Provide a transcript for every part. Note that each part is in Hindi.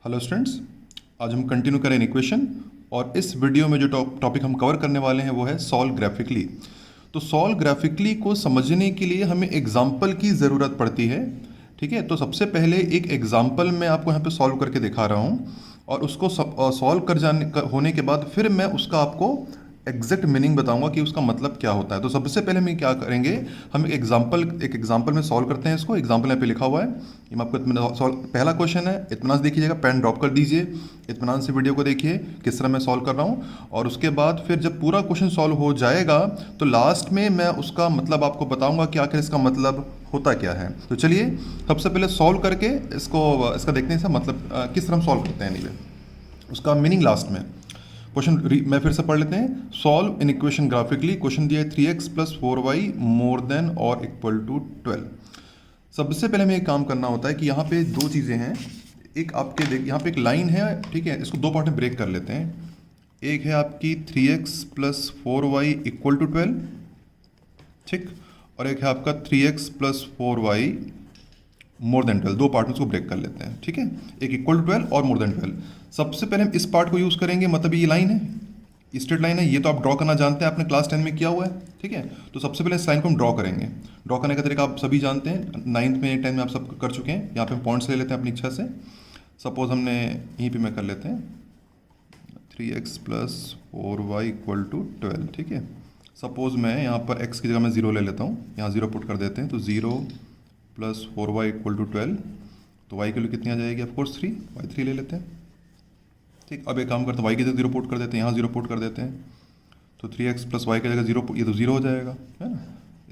हेलो स्टूडेंट्स, आज हम कंटिन्यू करें इक्वेशन। और इस वीडियो में जो टॉपिक हम कवर करने वाले हैं वो है सॉल्व ग्राफिकली। तो सॉल्व ग्राफिकली को समझने के लिए हमें एग्जाम्पल की ज़रूरत पड़ती है। ठीक है, तो सबसे पहले एक एग्जाम्पल मैं आपको यहाँ पे सॉल्व करके दिखा रहा हूँ और उसको सॉल्व होने के बाद फिर मैं उसका आपको एग्जैक्ट मीनिंग बताऊंगा कि उसका मतलब क्या होता है। तो सबसे पहले हम क्या करेंगे, हम एक एग्जांपल में सॉल्व करते हैं इसको। एग्जांपल यहाँ पे लिखा हुआ है, ये मैं आपको पहला क्वेश्चन है। इत्मीनान से देखिएगा, पेन ड्रॉप कर दीजिए, इत्मीनान से वीडियो को देखिए किस तरह मैं सॉल्व कर रहा हूँ। और उसके बाद फिर जब पूरा क्वेश्चन सॉल्व हो जाएगा तो लास्ट में मैं उसका मतलब आपको बताऊँगा कि आखिर इसका मतलब होता क्या है। तो चलिए सबसे पहले सॉल्व करके इसका देखने से मतलब किस तरह हम सॉल्व करते हैं, एनीवे उसका मीनिंग लास्ट में। क्वेश्चन मैं फिर से पढ़ लेते हैं। Solve in equation graphically. Question दिया है 3x + 4y मोर देन और इक्वल टू 12। सबसे पहले हमें एक काम करना होता है कि यहाँ पे दो चीज़ें हैं। एक आपके यहाँ पे एक लाइन है, ठीक है, इसको दो पार्ट में ब्रेक कर लेते हैं। एक है आपकी 3x + 4y इक्वल टू 12, ठीक, और एक है आपका 3x + 4y मोर देन 12। दो पार्ट में उसको ब्रेक कर लेते हैं, ठीक है। एक इक्वल टू 12 और मोर देन 12। सबसे पहले हम इस पार्ट को यूज़ करेंगे, मतलब ये लाइन है, स्ट्रेट लाइन है, ये तो आप ड्रॉ करना जानते हैं, आपने क्लास 10 में किया हुआ है, ठीक है। तो सबसे पहले इस लाइन को हम ड्रॉ करेंगे। ड्रॉ करने का तरीका आप सभी जानते हैं, 9th में 10 में आप सब कर चुके हैं। यहाँ पे हम पॉइंट्स ले लेते हैं अपनी इच्छा से। सपोज हमने यहीं पे मैं कर लेते हैं 3x + 4y इक्वल टू 12, ठीक है। सपोज मैं यहाँ पर x की जगह मैं 0 ले लेता हूँ, यहाँ 0 पुट कर देते हैं। तो 0 + 4y इक्वल टू 12, तो y की वैल्यू कितनी आ जाएगी, ऑफकोर्स 3, y 3 ले लेते हैं, ठीक। अब एक काम करते हैं, y की जगह 0 पुट कर देते हैं, यहाँ 0 पुट कर देते हैं। तो 3x + y की जगह 0, ये तो 0 हो जाएगा, है ना,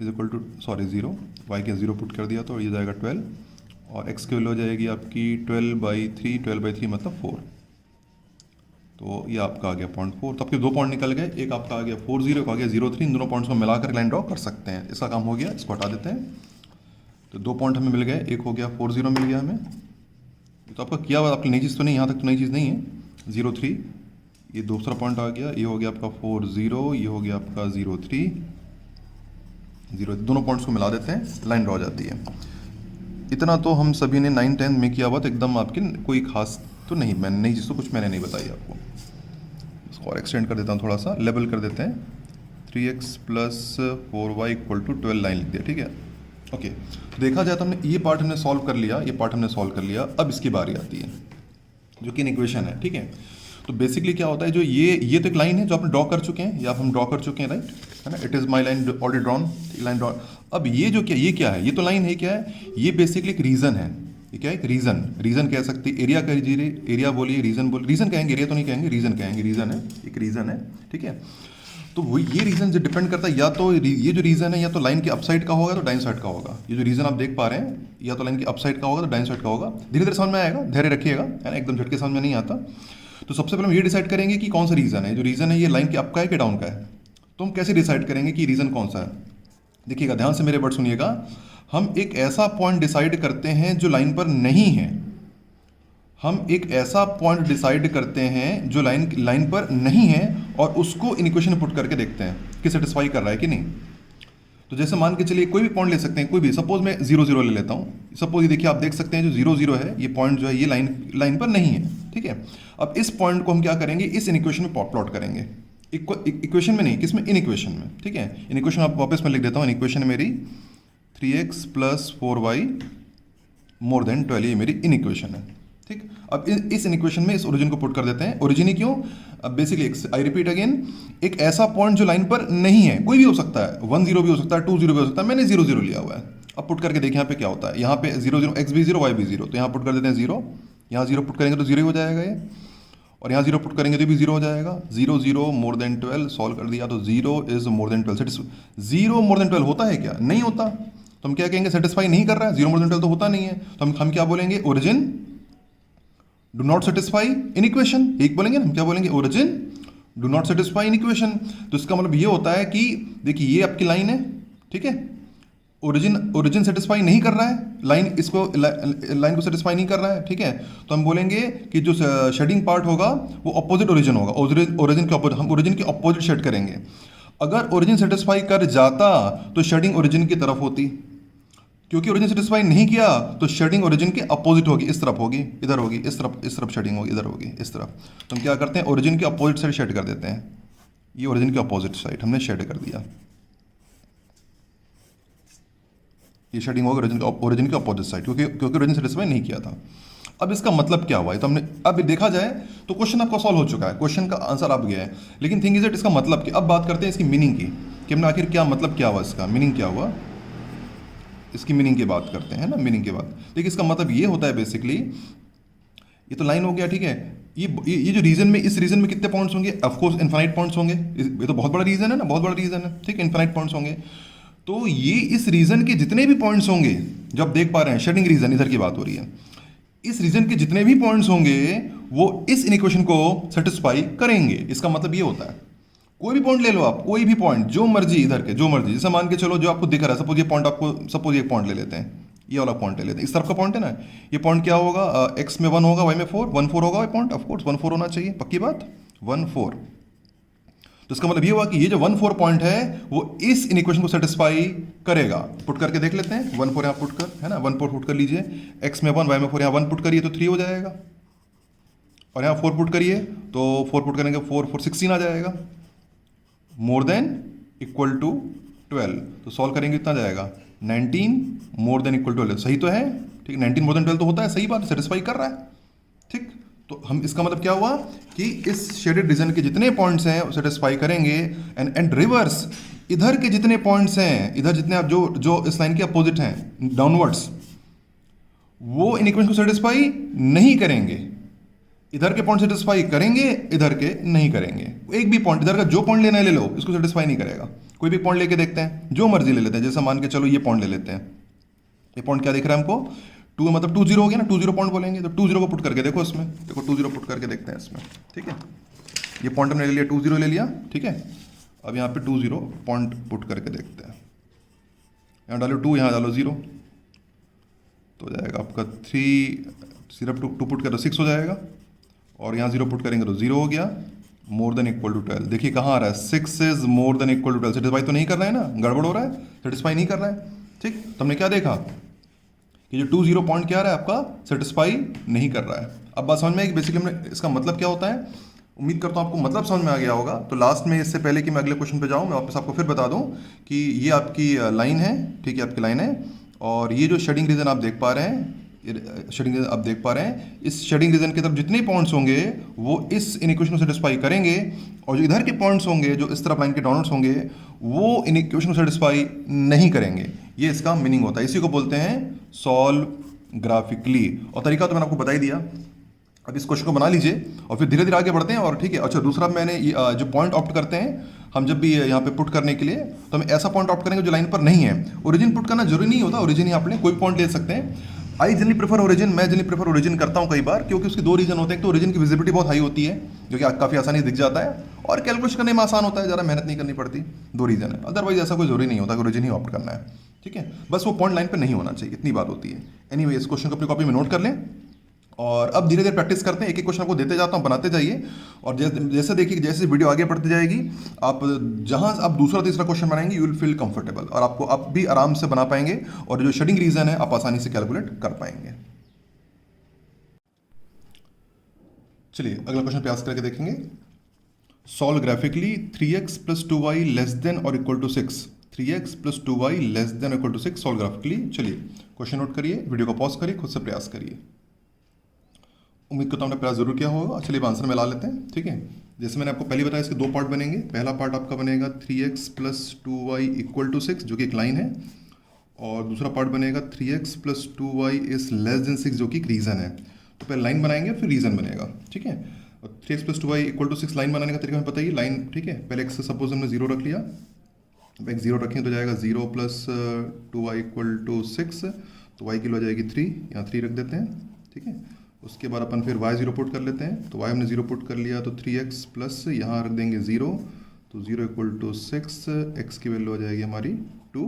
इज इक्वल टू 0, y के 0 पुट कर दिया तो ये जाएगा 12, और x की वैल्यू हो जाएगी आपकी 12/3, 12/3 मतलब 4। तो ये आपका आ गया 0.4। तो आपके दो पॉइंट निकल गए, एक आपका आ गया 40, एक आ गया 03। इन दोनों पॉइंट्स को मिलाकर लाइन ड्रॉ कर सकते हैं। इसका काम हो गया, इसको हटा देते हैं। तो दो पॉइंट हमें मिल गए, एक हो गया 40 मिल गया हमें। तो आपका किया हुआ आपकी नई चीज़ तो नहीं, यहाँ तक तो नई चीज़ नहीं है। 03, ये दूसरा पॉइंट आ गया, ये हो गया आपका 40, ये हो गया आपका 03, 0। दोनों पॉइंट्स को मिला देते हैं, लाइन ड्रॉ हो जाती है। इतना तो हम सभी ने 9, 10 में किया हुआ, तो एकदम आपकी कोई खास तो नहीं, मैंने नई चीज़ तो कुछ मैंने नहीं बताई आपको। इसको और एक्सटेंड कर देता हूँ, थोड़ा सा लेवल कर देते हैं। 3x + 4y equal to 12 line लिख दिया, ठीक है, ओके। तो देखा जाए तो हमने ये पार्ट हमने सॉल्व कर लिया, ये पार्ट हमने सॉल्व कर लिया। अब इसकी बारी आती है जो कि इक्वेशन है, ठीक है। तो बेसिकली क्या होता है, जो ये तो एक लाइन है जो आपने ड्रॉ कर चुके हैं, या हम ड्रॉ कर चुके हैं, राइट, है ना। It is my line already drawn, line draw. अब ये जो क्या है, ये तो लाइन है, क्या है ये, बेसिकली एक रीजन है। ये क्या है, एक रीजन कह सकते हैं। एरिया कहिए, एरिया बोलिए, रीजन बोलिए, रीजन कहेंगे, एरिया तो नहीं कहेंगे, रीजन कहेंगे। रीजन है, एक रीजन है, ठीक है। तो वो ये रीजन जो डिपेंड करता है, या तो ये जो रीजन है या तो लाइन के अपसाइड का होगा तो डाइन साइड का होगा। ये जो रीजन आप देख पा रहे हैं, या तो लाइन के अपसाइड का होगा तो डाइन साइड का होगा। धीरे धीरे समझ में आएगा, धैर्य रखिएगा, है ना, एकदम झटके समझ में नहीं आता। तो सबसे पहले हम ये डिसाइड करेंगे कि कौन सा रीजन है। जो रीजन है ये लाइन के अप का है कि डाउन का है। तो हम कैसे डिसाइड करेंगे कि रीजन कौन सा है। देखिएगा, ध्यान से मेरे वर्ड सुनिएगा। हम एक ऐसा पॉइंट डिसाइड करते हैं जो लाइन पर नहीं है। हम एक ऐसा पॉइंट डिसाइड करते हैं जो लाइन पर नहीं है, और उसको इन इक्वेशन में पुट करके देखते हैं कि सेटिस्फाई कर रहा है कि नहीं। तो जैसे मान के चलिए कोई भी पॉइंट ले सकते हैं, कोई भी। सपोज मैं 0 ले लेता हूँ। सपोज ये देखिए, आप देख सकते हैं जो 0 है, ये पॉइंट जो है ये लाइन पर नहीं है, ठीक है। अब इस पॉइंट को हम क्या करेंगे, इस इन इक्वेशन में प्लॉट करेंगे। इक्वेशन में नहीं, किसमें, इन इक्वेशन में, ठीक है। इन इक्वेशन आप वापस में लिख देता हूँ। इन इक्वेशन मेरी 3x + 4y मोर देन 12, ये मेरी इन इक्वेशन है, ठीक। अब इस इक्वेशन में इस ओरिजिन को पुट कर देते हैं। ओरिजिन ही क्यों, अब बेसिकली आई रिपीट अगेन, एक ऐसा पॉइंट जो लाइन पर नहीं है, कोई भी हो सकता है, 10 भी हो सकता है, 20 भी हो सकता है। मैंने 0 लिया हुआ है। अब पुट करके देखिए यहाँ पे क्या होता है। यहाँ पे 0 x भी 0, y भी 0, तो यहाँ पुट कर देते हैं 0। यहाँ 0 पुट करेंगे तो 0 ही हो जाएगा ये, और यहाँ 0 पुट करेंगे तो भी 0 हो जाएगा। 0 मोर देन 12 सॉल्व कर दिया, तो 0 is more then 12। 0 more than 12 होता है क्या, नहीं होता। तो हम क्या कहेंगे, सेटिस्फाई नहीं कर रहा है। 0 मोर देन 12 तो होता नहीं है, तो हम क्या बोलेंगे, origin do not satisfy in equation. एक बोलेंगे ना, हम क्या बोलेंगे, origin do not satisfy in equation. तो इसका मतलब ये होता है कि देखिए ये आपकी लाइन है, ठीक है। ओरिजिन सेटिस्फाई नहीं कर रहा है, लाइन को सेटिस्फाई नहीं कर रहा है, ठीक है। तो हम बोलेंगे कि जो शेडिंग पार्ट होगा वो अपोजिट ओरिजिन होगा। ओरिजिन के अपोजिट, हम ओरिजिन के अपोजिट शेड करेंगे। अगर ओरिजिन सेटिस्फाई कर जाता तो शेडिंग ओरिजिन की तरफ होती, क्योंकि ओरिजिन सेटिस्फाई नहीं किया तो शेडिंग ओरिजिन के अपोजिट होगी, इस तरफ होगी, इधर होगी, इस तरफ शेडिंग होगी, इधर होगी, इस तरफ। तो हम क्या करते हैं, ओरिजिन के अपोजिट साइड शेड कर देते हैं। ये ओरिजिन के अपोजिट साइड हमने शेड कर दिया, ये शेडिंग होगी ओरिजिन के अपोजिट साइड, क्योंकि ओरिजिन सेटिस्फाई नहीं किया था। अब इसका मतलब क्या हुआ है, तो हमने अब देखा जाए तो क्वेश्चन आपका सॉल्व हो चुका है, क्वेश्चन का आंसर आ गया है। लेकिन थिंग इज इट, इसका मतलब क्या, अब बात करते हैं इसकी मीनिंग की, कि हमने आखिर क्या मतलब क्या हुआ, इसका मीनिंग क्या हुआ, इसकी मीनिंग की बात करते हैं ना, मीनिंग की बात। देखिए इसका मतलब ये होता है बेसिकली, ये तो लाइन हो गया, ठीक है। ये जो रीजन में, इस रीजन में कितने पॉइंट्स होंगे, ऑफ कोर्स इनफाइनाइट पॉइंट्स होंगे, ये तो बहुत बड़ा रीजन है ना, बहुत बड़ा रीजन है, ठीक है, इनफाइनाइट पॉइंट्स होंगे। तो ये इस रीजन के जितने भी पॉइंट्स होंगे, जो आप देख पा रहे हैं शेडिंग रीजन, इधर की बात हो रही है, इस रीजन के जितने भी पॉइंट्स होंगे वो इस इक्वेशन को सेटिस्फाई करेंगे। इसका मतलब ये होता है, कोई भी पॉइंट ले लो आप, कोई भी पॉइंट जो मर्जी, इधर के जो मर्जी, जैसे मान के चलो जो आपको दिख रहा है, सपोज ये पॉइंट आपको, सपोज ये पॉइंट ले लेते हैं, ये वाला पॉइंट ले लेते हैं, इस तरफ का पॉइंट है ना, ये पॉइंट क्या होगा, एक्स में 1 होगा, वाई में 4, 1 4 होगा, ये पॉइंट ऑफकोर्स 1 4 होना चाहिए, पक्की बात, 1 4। तो इसका मतलब ये हुआ कि ये जो 1 4 पॉइंट है वो इस इक्वेशन को सेटिस्फाई करेगा। पुट करके देख लेते हैं, 1 4 यहाँ पुट कर, है ना, 1 4 पुट कर लीजिए, एक्स में 1, वाई में 4, यहाँ 1 पुट करिए तो 3 हो जाएगा, और यहाँ 4 पुट करिए तो 4 पुट करेंगे, 4 4 16 आ जाएगा, मोर देन इक्वल टू 12। तो सॉल्व करेंगे कितना जाएगा, 19 मोर देन इक्वल टू 12, सही तो है, ठीक, 19 मोर देन 12 तो होता है, सही बात, सेटिस्फाई कर रहा है, ठीक। तो हम, इसका मतलब क्या हुआ कि इस शेडेड रीजन के जितने पॉइंट्स हैं सेटिस्फाई करेंगे, एंड रिवर्स इधर के जितने पॉइंट्स हैं, इधर जितने आप जो इस लाइन के अपोजिट हैं डाउनवर्ड्स, वो इन इक्वेशन को सेटिस्फाई नहीं करेंगे। इधर के पॉइंट सेटिस्फाई करेंगे, इधर के नहीं करेंगे। एक भी पॉइंट, इधर का जो पॉइंट लेना है ले लो, इसको सेटिस्फाई नहीं करेगा। कोई भी पॉइंट लेके देखते हैं, जो मर्जी ले लेते हैं, जैसे मान के चलो ये पॉइंट ले लेते हैं, ये पॉइंट क्या दिख रहा है हमको, 2 मतलब 2 0 हो गया ना, 2 0 पॉइंट बोलेंगे, तो 2 0 को पुट करके देखो इसमें, देखो 2 0 पुट करके देखते हैं इसमें, ठीक है। ये पॉइंट हमने ले लिया, 2 0 ले लिया, ठीक है। अब यहाँ पे 2 0 पॉइंट पुट करके देखते हैं, यहाँ डालो 2, यहाँ डालो 0, तो हो जाएगा आपका 3, सिर्फ 2 पुट करो 6 हो जाएगा, और यहाँ 0 पुट करेंगे तो 0 हो गया, मोर देन इक्वल टू 12। देखिए कहाँ आ रहा है, 6 is more than equal to 12, satisfy तो नहीं कर रहा है ना, गड़बड़ हो रहा है, सेटिस्फाई नहीं कर रहा है, ठीक। तो हमने क्या देखा कि जो 2 0 पॉइंट क्या आ रहा है आपका, सेटिस्फाई नहीं कर रहा है। अब बात समझ में आई कि बेसिकली हमने इसका मतलब क्या होता है, उम्मीद करता हूँ आपको मतलब समझ में आ गया होगा। तो लास्ट में, इससे पहले कि मैं अगले क्वेश्चन पे जाऊँ, मैं वापस आपको फिर बता दूँ कि ये आपकी लाइन है, ठीक है, आपकी लाइन है, और ये जो शेडिंग रीजन आप देख पा रहे हैं, शेडिंग रीजन आप देख पा रहे हैं, इस शेडिंग रीजन की तरफ जितने पॉइंट्स होंगे वो इस इक्वेशन को सेटिस्फाई करेंगे, और जो इधर के पॉइंट्स होंगे, जो इस तरफ लाइन के डाउनवर्ड्स होंगे, वो इन इक्वेशन को सेटिस्फाई नहीं करेंगे। ये इसका मीनिंग होता है, इसी को बोलते हैं सॉल्व ग्राफिकली। और तरीका तो मैंने आपको बता ही दिया। अब इस क्वेश्चन को बना लीजिए और फिर धीरे धीरे आगे बढ़ते हैं, और ठीक है। अच्छा, दूसरा मैंने जो पॉइंट ऑप्ट करते हैं हम जब भी यहाँ पे पुट करने के लिए, तो हम ऐसा पॉइंट ऑप्ट करेंगे जो लाइन पर नहीं है। ओरिजिन पुट करना जरूरी नहीं होता, ओरिजिन ही आप कोई पॉइंट ले सकते हैं। आई जनरली प्रेफर ओरिजिन, मैं जनरली प्रेफर ओरिजिन करता हूँ कई बार, क्योंकि उसके 2 रीजन होते हैं। एक तो ओरिजिन की विजिबिलिटी बहुत हाई होती है, जो कि काफ़ी आसानी से दिख जाता है, और कैलकुलेशन करने में आसान होता है, ज़्यादा मेहनत नहीं करनी पड़ती। 2 रीजन है, अदरवाइज ऐसा कोई जरूरी नहीं होता कि ओरिजिन ही ऑप्ट करना है, ठीक है। बस वो पॉइंट लाइन पर नहीं होना चाहिए, इतनी बात होती है। एनीवे, इस क्वेश्चन को अपनी कॉपी में नोट कर लें, और अब धीरे धीरे प्रैक्टिस करते हैं। एक एक क्वेश्चन आपको देते जाता हूँ, बनाते जाइए, और जैसे देखिए, जैसे वीडियो आगे बढ़ती जाएगी, आप जहाँ आप दूसरा तीसरा क्वेश्चन बनाएंगे, यू विल फील कंफर्टेबल, और आपको आप भी आराम से बना पाएंगे, और जो शेडिंग रीजन है आप आसानी से कैलकुलेट कर पाएंगे। चलिए अगला क्वेश्चन प्रयास करके देखेंगे। Solve graphically 3x + 2y less than और equal to 6। 3x + 2y less than और इक्वल टू 6 सॉल्व ग्राफिकली। चलिए क्वेश्चन नोट करिए, वीडियो को पॉज करिए, खुद से प्रयास करिए। उम्मीद करता हूँ आपने प्रयास जरूर किया होगा। चलिए आंसर में ला लेते हैं, ठीक है। जैसे मैंने आपको पहले बताया, इसके 2 पार्ट बनेंगे। पहला पार्ट आपका बनेगा 3x + 2y इक्वल टू 6, जो कि एक लाइन है, और दूसरा पार्ट बनेगा 3x + 2y is less than 6, जो कि एक रीजन है। तो पहले लाइन बनाएंगे, फिर रीजन बनेगा, ठीक है। और 3x + 2y equal to 6 line बनाने का तरीका हमें पता ही, लाइन, ठीक है। पहले x से सपोज हमने 0 रख लिया, अब x 0 रखें तो जाएगा 0 + 2y इक्वल टू 6, तो y की लो जाएगी 3, यहाँ 3 रख देते हैं, ठीक है। उसके बाद अपन फिर y 0 पुट कर लेते हैं, तो y हमने 0 पुट कर लिया, तो 3x प्लस यहाँ रख देंगे 0, तो 0 इक्वल टू 6, x की वैल्यू आ जाएगी हमारी 2,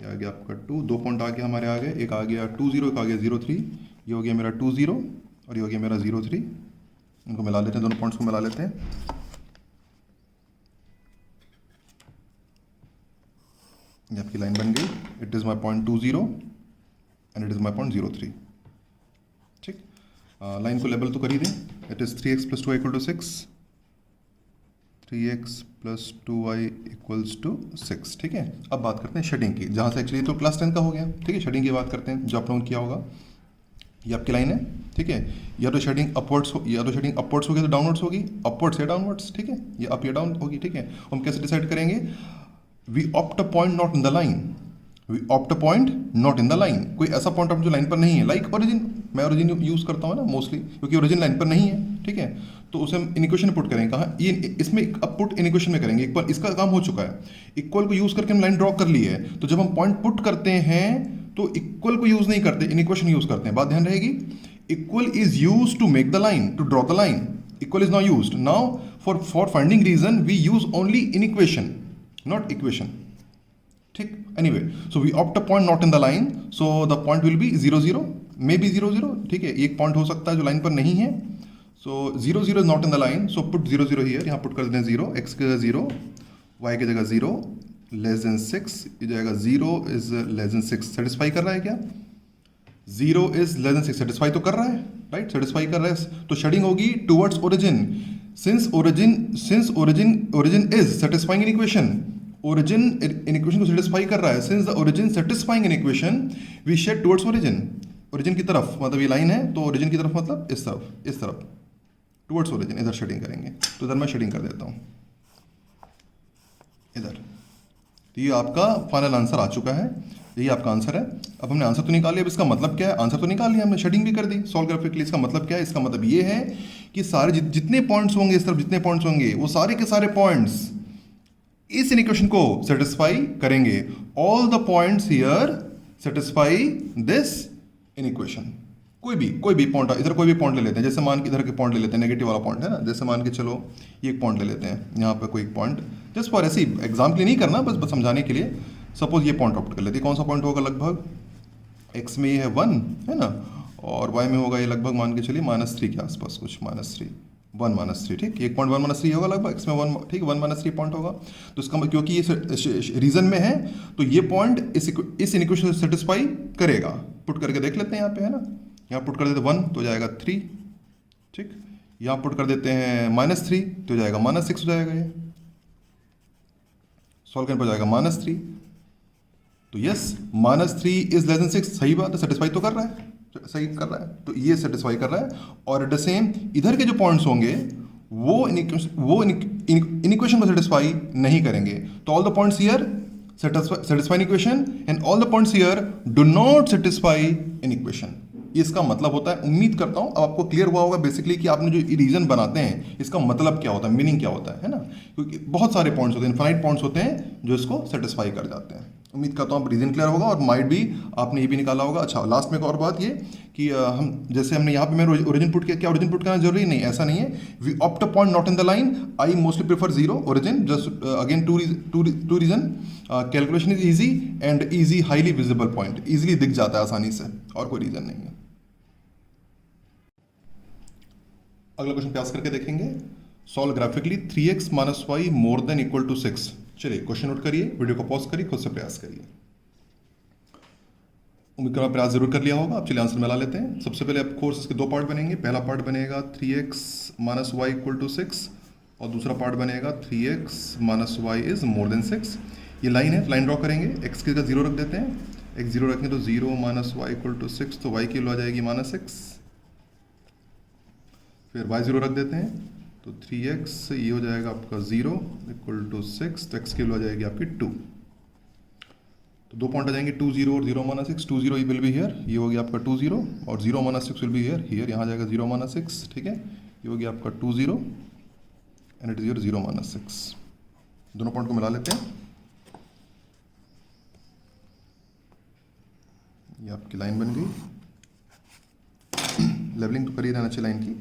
ये आ गया आपका 2। 2 पॉइंट आ गया हमारे, आगे एक आ गया 2 0, एक आ गया 0 3, ये हो गया मेरा 2 0, और ये हो गया मेरा 0 3। इनको मिला लेते हैं, दोनों पॉइंट्स को मिला लेते हैं। ये आपकी लाइन बन गई, it is my point 2 0, and it is my point 03। ठीक, लाइन को लेबल तो कर ही दें। It is 3x + 2y = 6, 3x + 2y = 6। ठीक है, अब बात करते हैं शेडिंग की, जहाँ से एक्चुअली तो क्लास 10 का हो गया। ठीक है, शेडिंग की बात करते हैं जो आप लोगों ने किया होगा। ये आपकी लाइन है, ठीक है, या तो शेडिंग अपवर्ड्स हो, या तो शेडिंग अपवर्ड्स होगी तो डाउनवर्ड्स होगी, अपवर्ड्स या डाउनवर्ड्स। ठीक है, ये अप या डाउन होगी। ठीक है, हम कैसे डिसाइड करेंगे? We opt a point not in the line, we opt a point not in the line. कोई ऐसा पॉइंट आप जो लाइन पर नहीं है, लाइक ओरिजिन, मैं ओरिजिन यूज़ करता हूँ ना मोस्टली, क्योंकि ओरिजिन लाइन पर नहीं है। ठीक है, तो उसे हम इन इक्वेशन में पुट करेंगे। कहाँ? ये इसमें अब पुट इन इक्वेशन में करेंगे। एक बार इसका काम हो चुका है, इक्वल को यूज़ करके हम लाइन ड्रॉ कर ली है, तो जब हम पॉइंट पुट करते हैं तो इक्वल को यूज़ नहीं करते, इन इक्वेशन यूज़ करते हैं। बात ध्यान रहेगी, equal is use to make the line, to draw the line, equal is not used. Now for finding region we use only in equation, not equation. ठीक, anyway, so we opt a point not in the line, so the point will be 0 0, may be 0 0। ठीक है, एक पॉइंट हो सकता है जो लाइन पर नहीं है, सो 0 0 is not in the line, so put 0 0 here, यहाँ पुट कर देते हैं 0, x की जगह 0, y की जगह 0, लेस देन 6, ये जाएगा 0 इज लेस देन 6। सेटिस्फाई कर रहा है क्या? 0 इज लेस देन 6 सेटिस्फाई तो कर रहा है, राइट, सेटिस्फाई कर रहा है। तो शेडिंग होगी towards origin, since origin is satisfying in equation, origin in equation को सेटिस्फाई कर रहा है, since the origin satisfying in equation we shade towards origin, origin की तरफ, मतलब ये लाइन है तो ओरिजिन की तरफ मतलब इस तरफ, इस तरफ टुवर्ड्स ओरिजिन, इधर शेडिंग करेंगे। तो इधर मैं शेडिंग कर देता हूँ इधर। तो ये आपका फाइनल आंसर आ चुका है, यही आपका आंसर है। अब हमने आंसर तो निकाल लिया, अब इसका मतलब क्या है? आंसर तो निकाल लिया हमने, शेडिंग भी कर दी सॉल्व ग्राफिकली। इसका मतलब क्या है? इसका मतलब ये है कि सारे जितने पॉइंट्स होंगे इस तरफ, जितने पॉइंट्स होंगे वो सारे के सारे पॉइंट्स इस इक्वेशन को सेटिस्फाई करेंगे। All the points here satisfy this in equation. कोई भी पॉइंट, इधर कोई भी पॉइंट ले लेते हैं, जैसे मान के इधर के पॉइंट ले लेते हैं, नेगेटिव वाला पॉइंट है ना, जैसे मान के चलो ये एक पॉइंट ले लेते हैं, यहाँ पे कोई एक पॉइंट, जस्ट फॉर ऐसे एग्जाम के लिए नहीं करना, बस समझाने के लिए। सपोज ये पॉइंट ऑप्ट कर लेते हैं, कौन सा पॉइंट होगा? लगभग x में ये है 1 है ना, और y में होगा ये लगभग मान के चलिए -3 के आसपास, कुछ -3, 1 -3। ठीक, एक पॉइंट 1 -3 होगा लगभग, x में 1, ठीक, 1 -3 पॉइंट होगा। तो इसका क्योंकि ये रीजन में है तो ये पॉइंट इस इक्वेशन से सेटिस्फाई करेगा। पुट करके देख लेते हैं, यहाँ पे है ना, यहाँ पुट कर देते 1 तो जाएगा 3, ठीक, यहाँ पुट कर देते हैं -3 तो जाएगा -6 हो जाएगा, ये सॉल्व करने पर जाएगा -3। तो यस, -3 इज लेस देन 6, सही बात है, सेटिस्फाई तो कर रहा है, सही कर रहा है, तो ये सेटिस्फाई कर रहा है। और एट द सेम इधर के जो पॉइंट्स होंगे वो इन इक्वेशन को सेटिस्फाई नहीं करेंगे। तो all the points here satisfy an equation and all the points here do not satisfy an equation। इसका मतलब होता है, उम्मीद करता हूं अब आपको क्लियर हुआ होगा बेसिकली कि आपने जो रीजन बनाते हैं इसका मतलब क्या होता है, मीनिंग क्या होता है ना, क्योंकि बहुत सारे पॉइंट्स होते हैं, इनफाइनाइट पॉइंट्स होते हैं जो इसको सेटिस्फाई कर जाते हैं। उम्मीद करता हूँ रीजन क्लियर होगा और माइट भी आपने ये भी निकाला होगा। अच्छा, लास्ट में एक और बात ये कि हम जैसे हमने यहाँ पे मैंने ओरिजिन पुट किया, क्या ओरिजिन पुट करना जरूरी नहीं, ऐसा नहीं है। We opt a point not in the line, I mostly prefer 0 origin, just again to reason, calculation is easy and easy highly visible point, easily दिख जाता है आसानी से, और कोई रीजन नहीं है। अगला क्वेश्चन प्रयास करके देखेंगे, solve graphically 3x - y more than equal to 6। चलिए क्वेश्चन नोट करिए, वीडियो को पॉज करिए, खुद से प्रयास करिए। उम्मीद करो प्रयास जरूर कर लिया होगा। अब चलिए आंसर मिला लेते हैं। सबसे पहले अब कोर्स इसके दो पार्ट बनेंगे, पहला पार्ट बनेगा 3x - y इक्वल टू 6 और दूसरा पार्ट बनेगा 3x - y is more then 6। ये लाइन है, लाइन ड्रॉ करेंगे, x की जगह 0 रख देते हैं, x 0 रखेंगे तो 0 - y इक्वल टू 6, तो y की वैल्यू आ जाएगी -6। फिर y 0 रख देते हैं तो 3x ये हो जाएगा आपका 0 इक्वल टू 6, तो x की वैल्यू आ जाएगी आपकी 2। तो दो पॉइंट आ जाएंगे 2 0 और 0 - 6। 2 0 विल बी हियर, ये हो गया आपका 2 0, और 0 - 6 विल बी हियर, हियर यहाँ जाएगा 0 - 6, ठीक है, ये हो गया आपका 2 0 एंड इट इज योर 0 - 6। दोनों पॉइंट को मिला लेते हैं। ये आपकी लाइन बन गई, लेवलिंग तो कर ही रहना चाहिए लाइन की।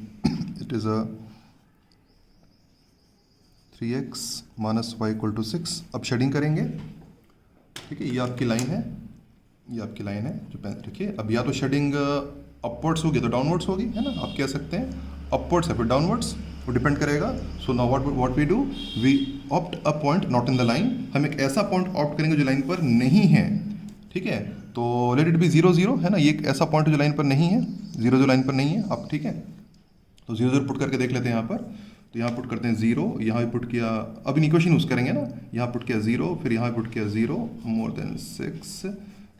It is a 3x - y equal to 6। अब शेडिंग करेंगे, ठीक है, ये आपकी लाइन है, ये आपकी लाइन है जो देखिए। अब या तो शेडिंग अपवर्ड्स होगी तो डाउनवर्ड्स होगी, है ना, आप कह सकते हैं अपवर्ड्स है फिर डाउनवर्ड्स, वो डिपेंड करेगा। So now what we do, we opt a point not in the line. हम एक ऐसा पॉइंट ऑप्ट करेंगे जो लाइन पर नहीं है, ठीक है। तो लेट इट बी 0 0 है ना, ये एक ऐसा पॉइंट जो लाइन पर नहीं है, 0 जो लाइन पर नहीं है अब, ठीक है। तो 0 0 पुट करके देख लेते हैं यहाँ पर। तो यहाँ पुट करते हैं 0, यहाँ भी पुट किया, अब इन इक्वेशन यूज़ करेंगे ना, यहाँ पुट किया 0, फिर यहाँ पुट किया 0 मोर देन 6,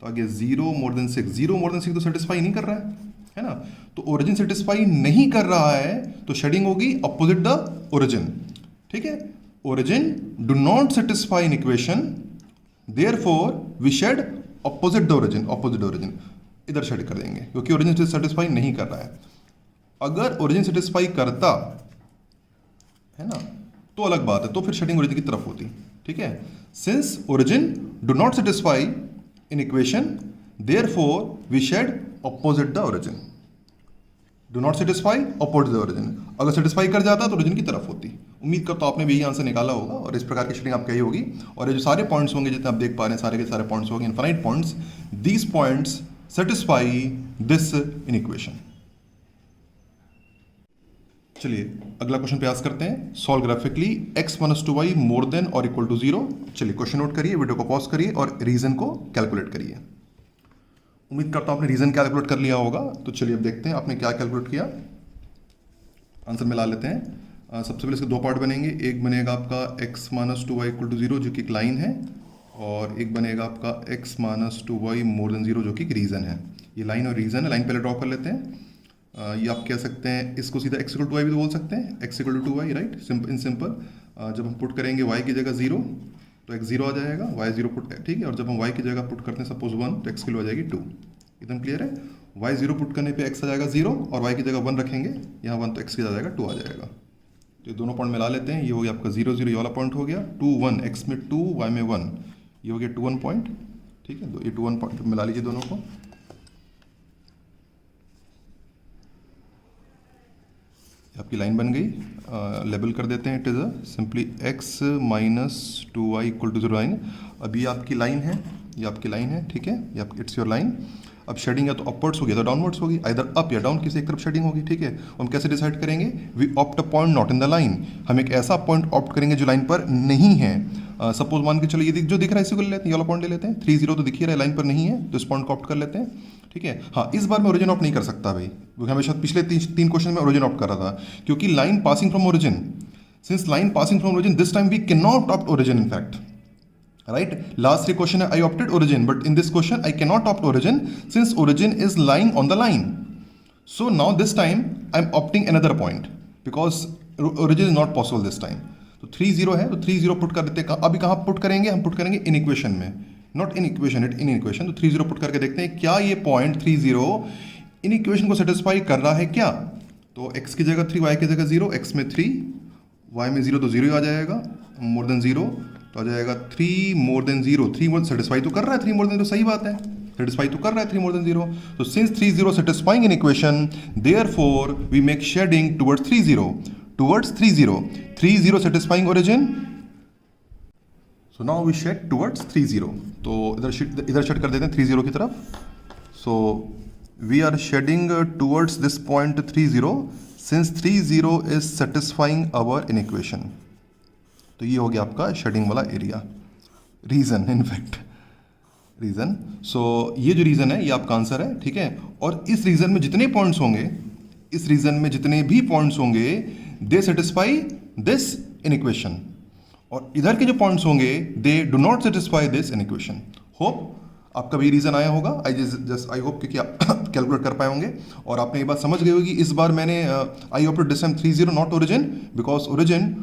तो आगे 0 मोर देन 6, 0 मोर देन 6 तो सेटिस्फाई नहीं कर रहा है ना। तो ओरिजिन सेटिस्फाई नहीं कर रहा है तो शेडिंग होगी अपोजिट द ओरिजिन, ठीक है। Origin do not satisfy in equation, therefore we shade opposite the origin, opposite origin इधर शेड कर देंगे क्योंकि ओरिजिन सेटिस्फाई नहीं कर रहा है। अगर ओरिजिन सेटिस्फाई करता है ना तो अलग बात है, तो फिर शेडिंग ओरिजिन की तरफ होती, ठीक है। Since origin do not satisfy in equation, therefore we shade opposite the origin. Do not satisfy opposite the origin, अगर सेटिस्फाई कर जाता तो ओरिजिन की तरफ होती। उम्मीद करता हूं आपने भी यही आंसर निकाला होगा और इस प्रकार की शेडिंग आपकी यही होगी। और ये जो सारे पॉइंट्स होंगे जितने आप देख पा रहे हैं, सारे के सारे पॉइंट्स होंगे infinite points, these points satisfy this in equation. चलिए अगला क्वेश्चन प्रयास करते हैं। Solve graphically x minus 2y मोर देन और इक्वल टू 0। चलिए क्वेश्चन नोट करिए, वीडियो को पॉज करिए और रीजन को कैलकुलेट करिए। उम्मीद करता हूं आपने रीजन कैलकुलेट कर लिया होगा। तो चलिए अब देखते हैं आपने क्या कैलकुलेट किया, आंसर मिला लेते हैं। सबसे पहले इसके दो पार्ट बनेंगे, एक बनेगा आपका x minus 2y equal to 0 जो कि एक लाइन है, और एक बनेगा आपका x माइनस 2y मोर देन 0 जो कि एक रीजन है। ये लाइन और रीजन है, लाइन पहले ड्रॉ कर लेते हैं। ये आप कह सकते हैं, इसको सीधा x इक्वल टू वाई भी बोल सकते हैं, x equal to 2y, right, in simple. जब हम पुट करेंगे y की जगह 0 तो x 0 आ जाएगा, y 0 पुट, ठीक है। और जब हम y की जगह पुट करते हैं सपोज 1 तो x की वैल्यू आ जाएगी 2। एकदम क्लियर है। y 0 पुट करने पे x आ जाएगा 0 और y की जगह 1 रखेंगे, यहाँ 1 तो x की आ जाएगा 2 आ जाएगा। तो ये दोनों पॉइंट मिला लेते हैं, ये हो गया आपका 0 0, ये वाला पॉइंट हो गया 2 1, x में 2 y में 1, ये हो गया 2 1 पॉइंट, ठीक है। तो ये 2 1 पॉइंट मिला लीजिए दोनों को। आपकी लाइन बन गई, लेबल कर देते हैं, it is a simply x minus 2y equal to 0 line. अब ये आपकी लाइन है, ये आपकी लाइन है, ठीक है, ये इट्स योर लाइन। अब शेडिंग या तो अपवर्ड्स होगी या तो डाउनवर्ड्स होगी, आइदर अप या डाउन किसी एक तरफ शेडिंग होगी, ठीक है। हम कैसे डिसाइड करेंगे, we opt a point not in the line, हम एक ऐसा पॉइंट ऑप्ट करेंगे जो लाइन पर नहीं है। सपोज मान के चलो ये जो दिख रहा है इसी को ले लेते हैं, ये वाला पॉइंट ले लेते हैं, 3 0 तो दिख ही रहा है, लाइन पर नहीं है तो इस पॉइंट को ऑप्ट कर लेते हैं, ठीक है। हाँ, इस बार मैं ओरिजिन ऑप्ट नहीं कर सकता भाई, क्योंकि हमेशा पिछले तीन क्वेश्चन में ओरिजिन ऑप्ट कर रहा था, क्योंकि line passing from origin, since line passing from origin this time we can not opt origin in fact, right. Last three question I opted origin, but in this question I cannot opt origin since origin is lying on the line. So now this time I'm opting another point because origin is not possible this time. तो 3 0 है तो 3 0 पुट कर देते हैं। अभी कहाँ पुट करेंगे, हम पुट करेंगे इन इक्वेशन में, not in equation, it in equation. तो 3 0 पुट करके देखते हैं क्या ये पॉइंट 3 0 इन इक्वेशन को सेटिस्फाई कर रहा है क्या। तो x की जगह 3, y की जगह 0, x में 3, y में 0 तो 0 आ जाएगा, मोर देन 0 तो आ जाएगा 3 मोर देन 0, 3 मोर सेटिस्फाई तो कर रहा है, 3 मोर देन तो सही बात है, सेटिस्फाई तो कर रहा है 3 मोर देन 0। तो since 3 0 satisfying in equation, therefore we make shading towards 3 0, towards 3 0, 3 0 satisfying origin, so now we shade towards 3 0। तो इधर शेड कर देते हैं 3 0 की तरफ। So we are shading towards this point 3 0 since 3 0 is satisfying our in equation. तो ये हो गया आपका शेडिंग वाला area, region, in fact region. So ये जो रीजन है ये आपका आंसर है, ठीक है। और इस रीजन में जितने पॉइंट्स होंगे, इस रीजन में जितने भी पॉइंट्स होंगे, दे सेटिस्फाई दिस इन इक्वेशन, और इधर के जो पॉइंट्स होंगे they do not satisfy this in equation. Hope आपका भी रीजन आया होगा, आई होप, क्योंकि आप कैलकुलेट कर पाए होंगे और आपने ये बात समझ गए होगी। इस बार मैंने I opted this time 3 0 not origin because origin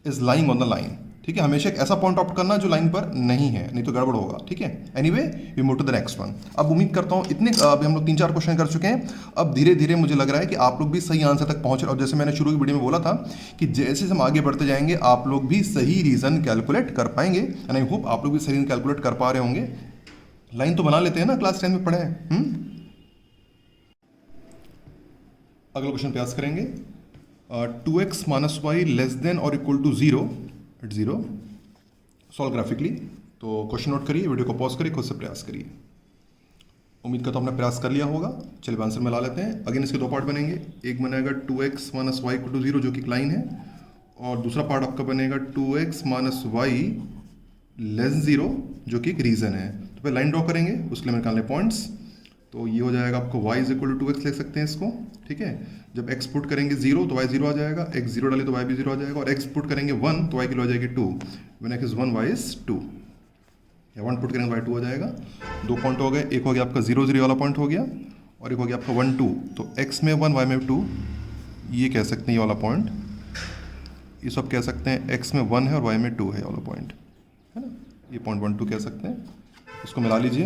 is lying on the line, ठीक है। हमेशा एक ऐसा पॉइंट ऑप्ट करना जो लाइन पर नहीं है, नहीं तो गड़बड़ होगा, ठीक है। Anyway we move to the next one. अब उम्मीद करता हूँ इतने अभी हम लोग 3 4 क्वेश्चन कर चुके हैं, अब धीरे धीरे मुझे लग रहा है कि आप लोग भी सही आंसर तक पहुंच रहे। और जैसे मैंने शुरू की वीडियो में बोला था कि जैसे हम आगे बढ़ते जाएंगे आप लोग भी सही रीजन कैलकुलेट कर पाएंगे, एंड आई होप आप लोग भी सही रीजन कैलकुलेट कर पा रहे होंगे। लाइन तो बना लेते हैं ना, क्लास 10 में पढ़े हैं। अगला क्वेश्चन प्रयास करेंगे। 2x minus Y less than और equal to 0 at 0, solve graphically. तो क्वेश्चन नोट करिए, वीडियो को पॉज करिए, खुद से प्रयास करिए। उम्मीद करता हूँ आपने प्रयास कर लिया होगा। चलिए आंसर मिला लेते हैं। अगेन इसके दो पार्ट बनेंगे, एक बनेगा 2x minus Y equal to 0 जो कि एक लाइन है, और दूसरा पार्ट आपका बनेगा 2x माइनस वाई लेस 0 जो कि एक रीजन है। तो पे लाइन ड्रॉ करेंगे, उसके लिए मैं निकालने पॉइंट्स। तो ये हो जाएगा आपको y is equal to 2x, ले सकते हैं इसको, ठीक है। जब x पुट करेंगे 0 तो y 0 आ जाएगा, x 0 डाले तो y भी 0 आ जाएगा, और x पुट करेंगे 1 तो y की वैल्यू आ जाएगी 2। When x is 1 y is 2, या 1 पुट करेंगे y 2 हो जाएगा। 2 पॉइंट हो गए, एक हो गया आपका 0 0 वाला पॉइंट हो गया, और एक हो गया आपका 1 2। तो x में 1 y में 2, ये कह सकते हैं ये वाला पॉइंट, ये सब कह सकते हैं x में 1 है और y में 2 है, ये वाला पॉइंट है ना, ये पॉइंट 1 2 कह सकते हैं। इसको मिला लीजिए,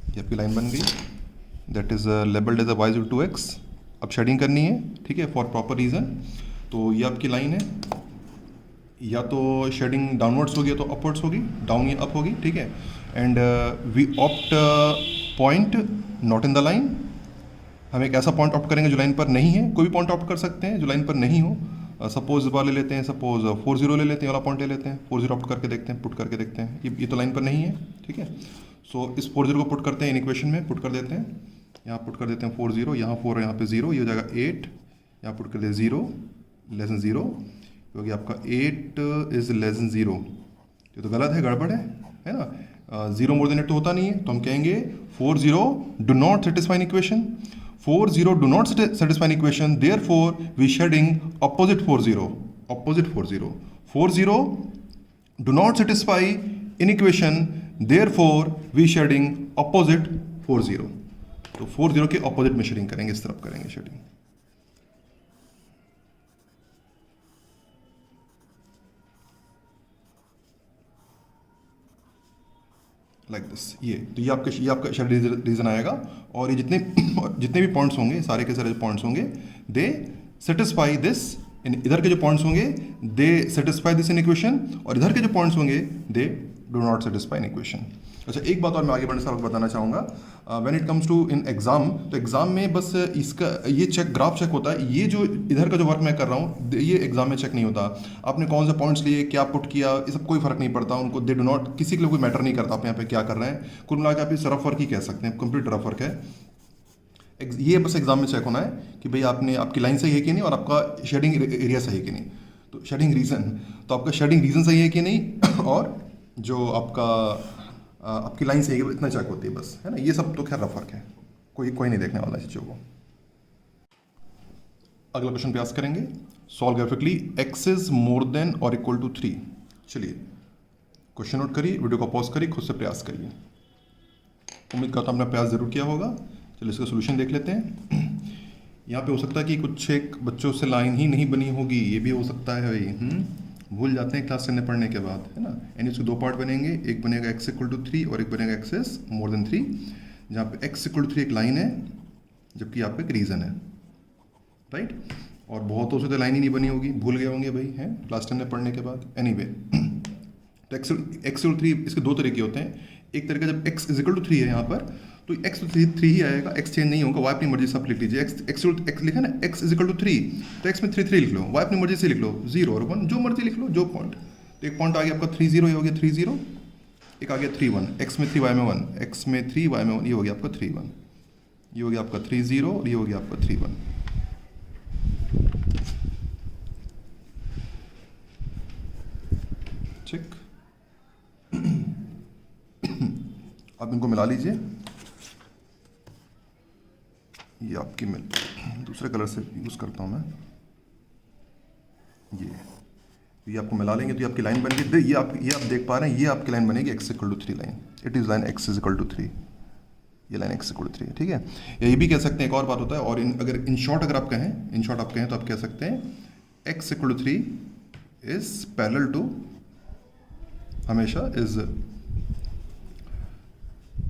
ये आपकी लाइन बन गई, that is labelled as y is 2x। अब शेडिंग करनी है, ठीक है, फॉर प्रॉपर रीजन। तो ये आपकी लाइन है, या तो शेडिंग डाउनवर्ड्स होगी या तो अपवर्ड्स होगी, डाउन या अप होगी, ठीक है। And we opt point not in the line, हम एक ऐसा पॉइंट ऑप्ट करेंगे जो लाइन पर नहीं है। कोई भी पॉइंट ऑप्ट कर सकते हैं जो लाइन पर नहीं हो। सपोज बार ले लेते हैं, सपोज 4 0 ले लेते हैं, वाला पॉइंट ले लेते हैं, 4 0 ऑप्ट करके देखते हैं, पुट करके देखते हैं, ये तो लाइन पर नहीं है, ठीक है। सो इस 4 0 को पुट करते हैं इन इक्वेशन में, पुट कर देते हैं, यहाँ पुट कर देते हैं 4 0, यहाँ 4 यहाँ पे 0, ये हो जाएगा 8, यहाँ पुट कर दें 0 लेस देन 0, क्योंकि आपका 8 इज लेस देन 0, ये तो गलत है, गड़बड़ है ना। 0 मोर देन 8 तो होता नहीं है, तो हम कहेंगे 4 0 do not satisfy equation, 4 0 do not satisfy equation, therefore we shading opposite 4 0, opposite 4 0, 4 0 do not satisfy in equation, therefore we shading opposite 4 0। तो 4 0 के अपोजिट में शेडिंग करेंगे, इस तरफ करेंगे शेडिंग, लाइक दिस। ये आपका शेड रीजन आएगा। और ये जितने भी पॉइंट्स होंगे, सारे के सारे पॉइंट्स होंगे, दे सेटिस्फाई दिस, इधर के जो पॉइंट्स होंगे दे सेटिस्फाई दिस इन इक्वेशन, और इधर के जो पॉइंट्स होंगे they do not satisfy in equation. अच्छा, एक बात और मैं आगे बढ़ने से आपको बताना चाहूँगा, when it comes to in exam, तो एग्जाम में बस इसका ये चेक, ग्राफ चेक होता है। ये जो इधर का जो वर्क मैं कर रहा हूँ, ये एग्जाम में चेक नहीं होता। आपने कौन से पॉइंट्स लिए, क्या पुट किया, ये सब कोई फर्क नहीं पड़ता उनको, दे डू नॉट, किसी के लिए कोई मैटर नहीं करता आप यहाँ पे क्या कर रहे हैं। कुल मिला के आप इस रफ वर्क ही कह सकते हैं, कंप्लीट रफ वर्क है। ये बस एग्जाम में चेक होना है कि भाई आपकी लाइन सही है कि नहीं, और आपका शेडिंग एरिया सही है कि नहीं। तो शेडिंग रीजन, तो आपका शेडिंग रीजन सही है कि नहीं, और जो आपकी लाइन सही है, इतना चेक होती है बस, है ना। ये सब तो खैर रफ वर्क है, कोई नहीं देखने वाला चीज़ों को। अगला क्वेश्चन प्रयास करेंगे, solve graphically x is more than और इक्वल टू 3। चलिए क्वेश्चन नोट करिए, वीडियो को पॉज करिए, खुद से प्रयास करिए। उम्मीद करता हूं आपने प्रयास जरूर किया होगा। चलिए इसका सोल्यूशन देख लेते हैं। यहाँ पे हो सकता है कि कुछ एक बच्चों से लाइन ही नहीं बनी होगी, ये भी हो सकता है भाई, भूल जाते हैं क्लास करने पढ़ने के बाद, है ना। यानी इसके 2 पार्ट बनेंगे, एक बनेगा x इक्वल टू 3 और एक बनेगा x इज मोर देन 3, जहाँ पे x इक्वल टू 3 एक लाइन है, जबकि यहाँ पे एक रीजन है, राइट। और बहुतों से तो लाइन ही नहीं बनी होगी, भूल गए होंगे भाई, हैं क्लास 10 में पढ़ने के बाद। एनीवे, तो x इक्वल टू 3 इसके 2 तरीके होते हैं। एक तरीका जब x इज इक्वल टू 3 है यहाँ पर, तो x तो 3 ही आएगा, x चेंज नहीं होगा, y अपनी मर्जी से आप लिख लीजिए। x लिखा ना, x इज इक्वल टू 3, तो x में 3 3 लिख लो, y अपनी मर्जी से लिख लो, 0 और 1 जो मर्जी लिख लो, जो पॉइंट। तो एक पॉइंट आ गया आपका 3 0, ये हो गया 3 0, एक आ गया 3 1, x में 3 y में 1, x में 3 y में 1, ये हो गया आपका 3 1, ये हो गया आपका 3 0 और ये हो गया आपका 3 1। ठीक, अब इनको मिला लीजिए, ये आपकी मैं दूसरे कलर से यूज़ करता हूँ मैं, ये आपको मिला लेंगे तो ये आपकी लाइन बन गई। ये आप देख पा रहे हैं, ये आपकी लाइन बनेगी x equal to 3 line, it is line x is equal to 3, ये लाइन x इक्वल टू 3 है, ठीक है। ये भी कह सकते हैं, एक और बात होता है, और अगर इन शॉर्ट आप कहें तो आप कह सकते हैं x equal to 3 is parallel to, हमेशा is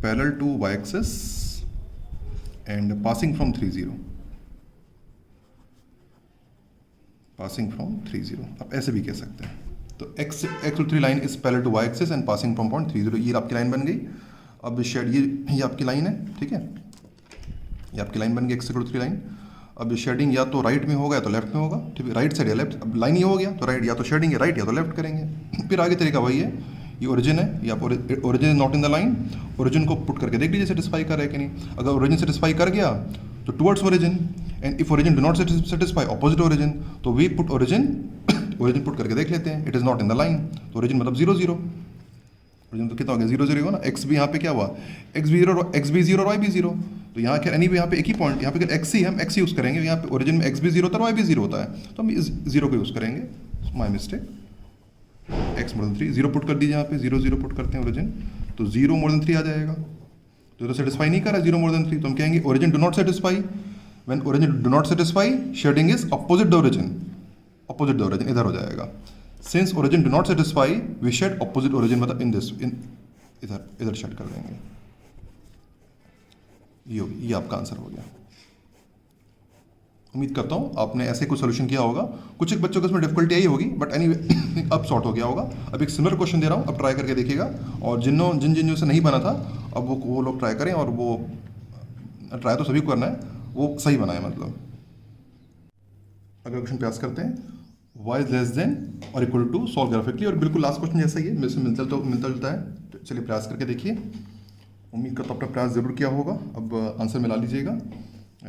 parallel to y axis and passing from 3 0, passing from 3 0, आप ऐसे भी कह सकते हैं। तो x equal to 3 line is parallel to y axis and passing from point 3 0, ये आपकी लाइन बन गई। अब शेड ये आपकी लाइन है, ठीक है, ये आपकी लाइन बन गई x इक्वल टू 3 लाइन। अब शेडिंग या तो राइट में होगा या तो लेफ्ट में होगा, ठीक है, राइट साइड या लेफ्ट। अब लाइन ये हो गया तो राइट, या तो शेडिंग है राइट या तो लेफ्ट करेंगे। फिर आगे तरीका वही है, ये ओरिजिन है, ये आप origin is not in the line, origin को पुट करके देख लीजिए सेटिस्फाई कर रहा है कि नहीं। अगर ओरिजिन सेटिस्फाई कर गया तो towards origin, and if origin do not satisfy opposite origin, तो we put origin origin put करके देख लेते हैं, it is not in the line, तो ओरिजिन मतलब 0 0, ओरिजिन तो कितना हो गया 0 0 ना, एक्स भी यहाँ पे क्या हुआ एक्स भी 0 और वाई भी 0, तो यहाँ क्या एनी भी यहाँ पे एक ही पॉइंट, यहाँ पे अगर एक्स ही हम एक्स यूज़ करेंगे, यहाँ पे ओरिजिन में एक्स भी 0 होता है वाई भी 0 होता है, तो हम इस 0 को यूज़ करेंगे, my mistake, x more than 3, 0 put कर दीजिए यहाँ पे, 0 0 पुट करते हैं ओरिजिन, तो 0 मोर देन 3 आ जाएगा, तो सेटिस्फाई नहीं कर रहा है 0 मोर देन 3, तो हम कहेंगे origin do not satisfy, when origin do not satisfy shading is opposite the origin, opposite the origin इधर हो जाएगा, since origin do not satisfy we shade opposite origin, मतलब इन दिस इन इधर शेड कर देंगे, ये आपका आंसर हो गया। उम्मीद करता हूँ आपने ऐसे कुछ सोल्यूशन किया होगा, कुछ एक बच्चों को इसमें डिफिकल्टी आई होगी, बट एनीवे अब सॉर्ट हो गया होगा। अब एक सिमिलर क्वेश्चन दे रहा हूँ, अब ट्राई करके देखिएगा, और जिन से नहीं बना था अब वो लोग ट्राई करें, और वो ट्राई तो सभी को करना है, वो सही बनाए मतलब। अगला क्वेश्चन प्रयास करते हैं, y इज लेस देन और इक्वल टू सॉल्व ग्राफिकली, और बिल्कुल लास्ट क्वेश्चन जैसा ही है, मेरे से मिलता जुलता है, तो चलिए प्रयास करके देखिए, उम्मीद करता हूँ अपना प्रयास जरूर किया होगा। अब आंसर मिला लीजिएगा,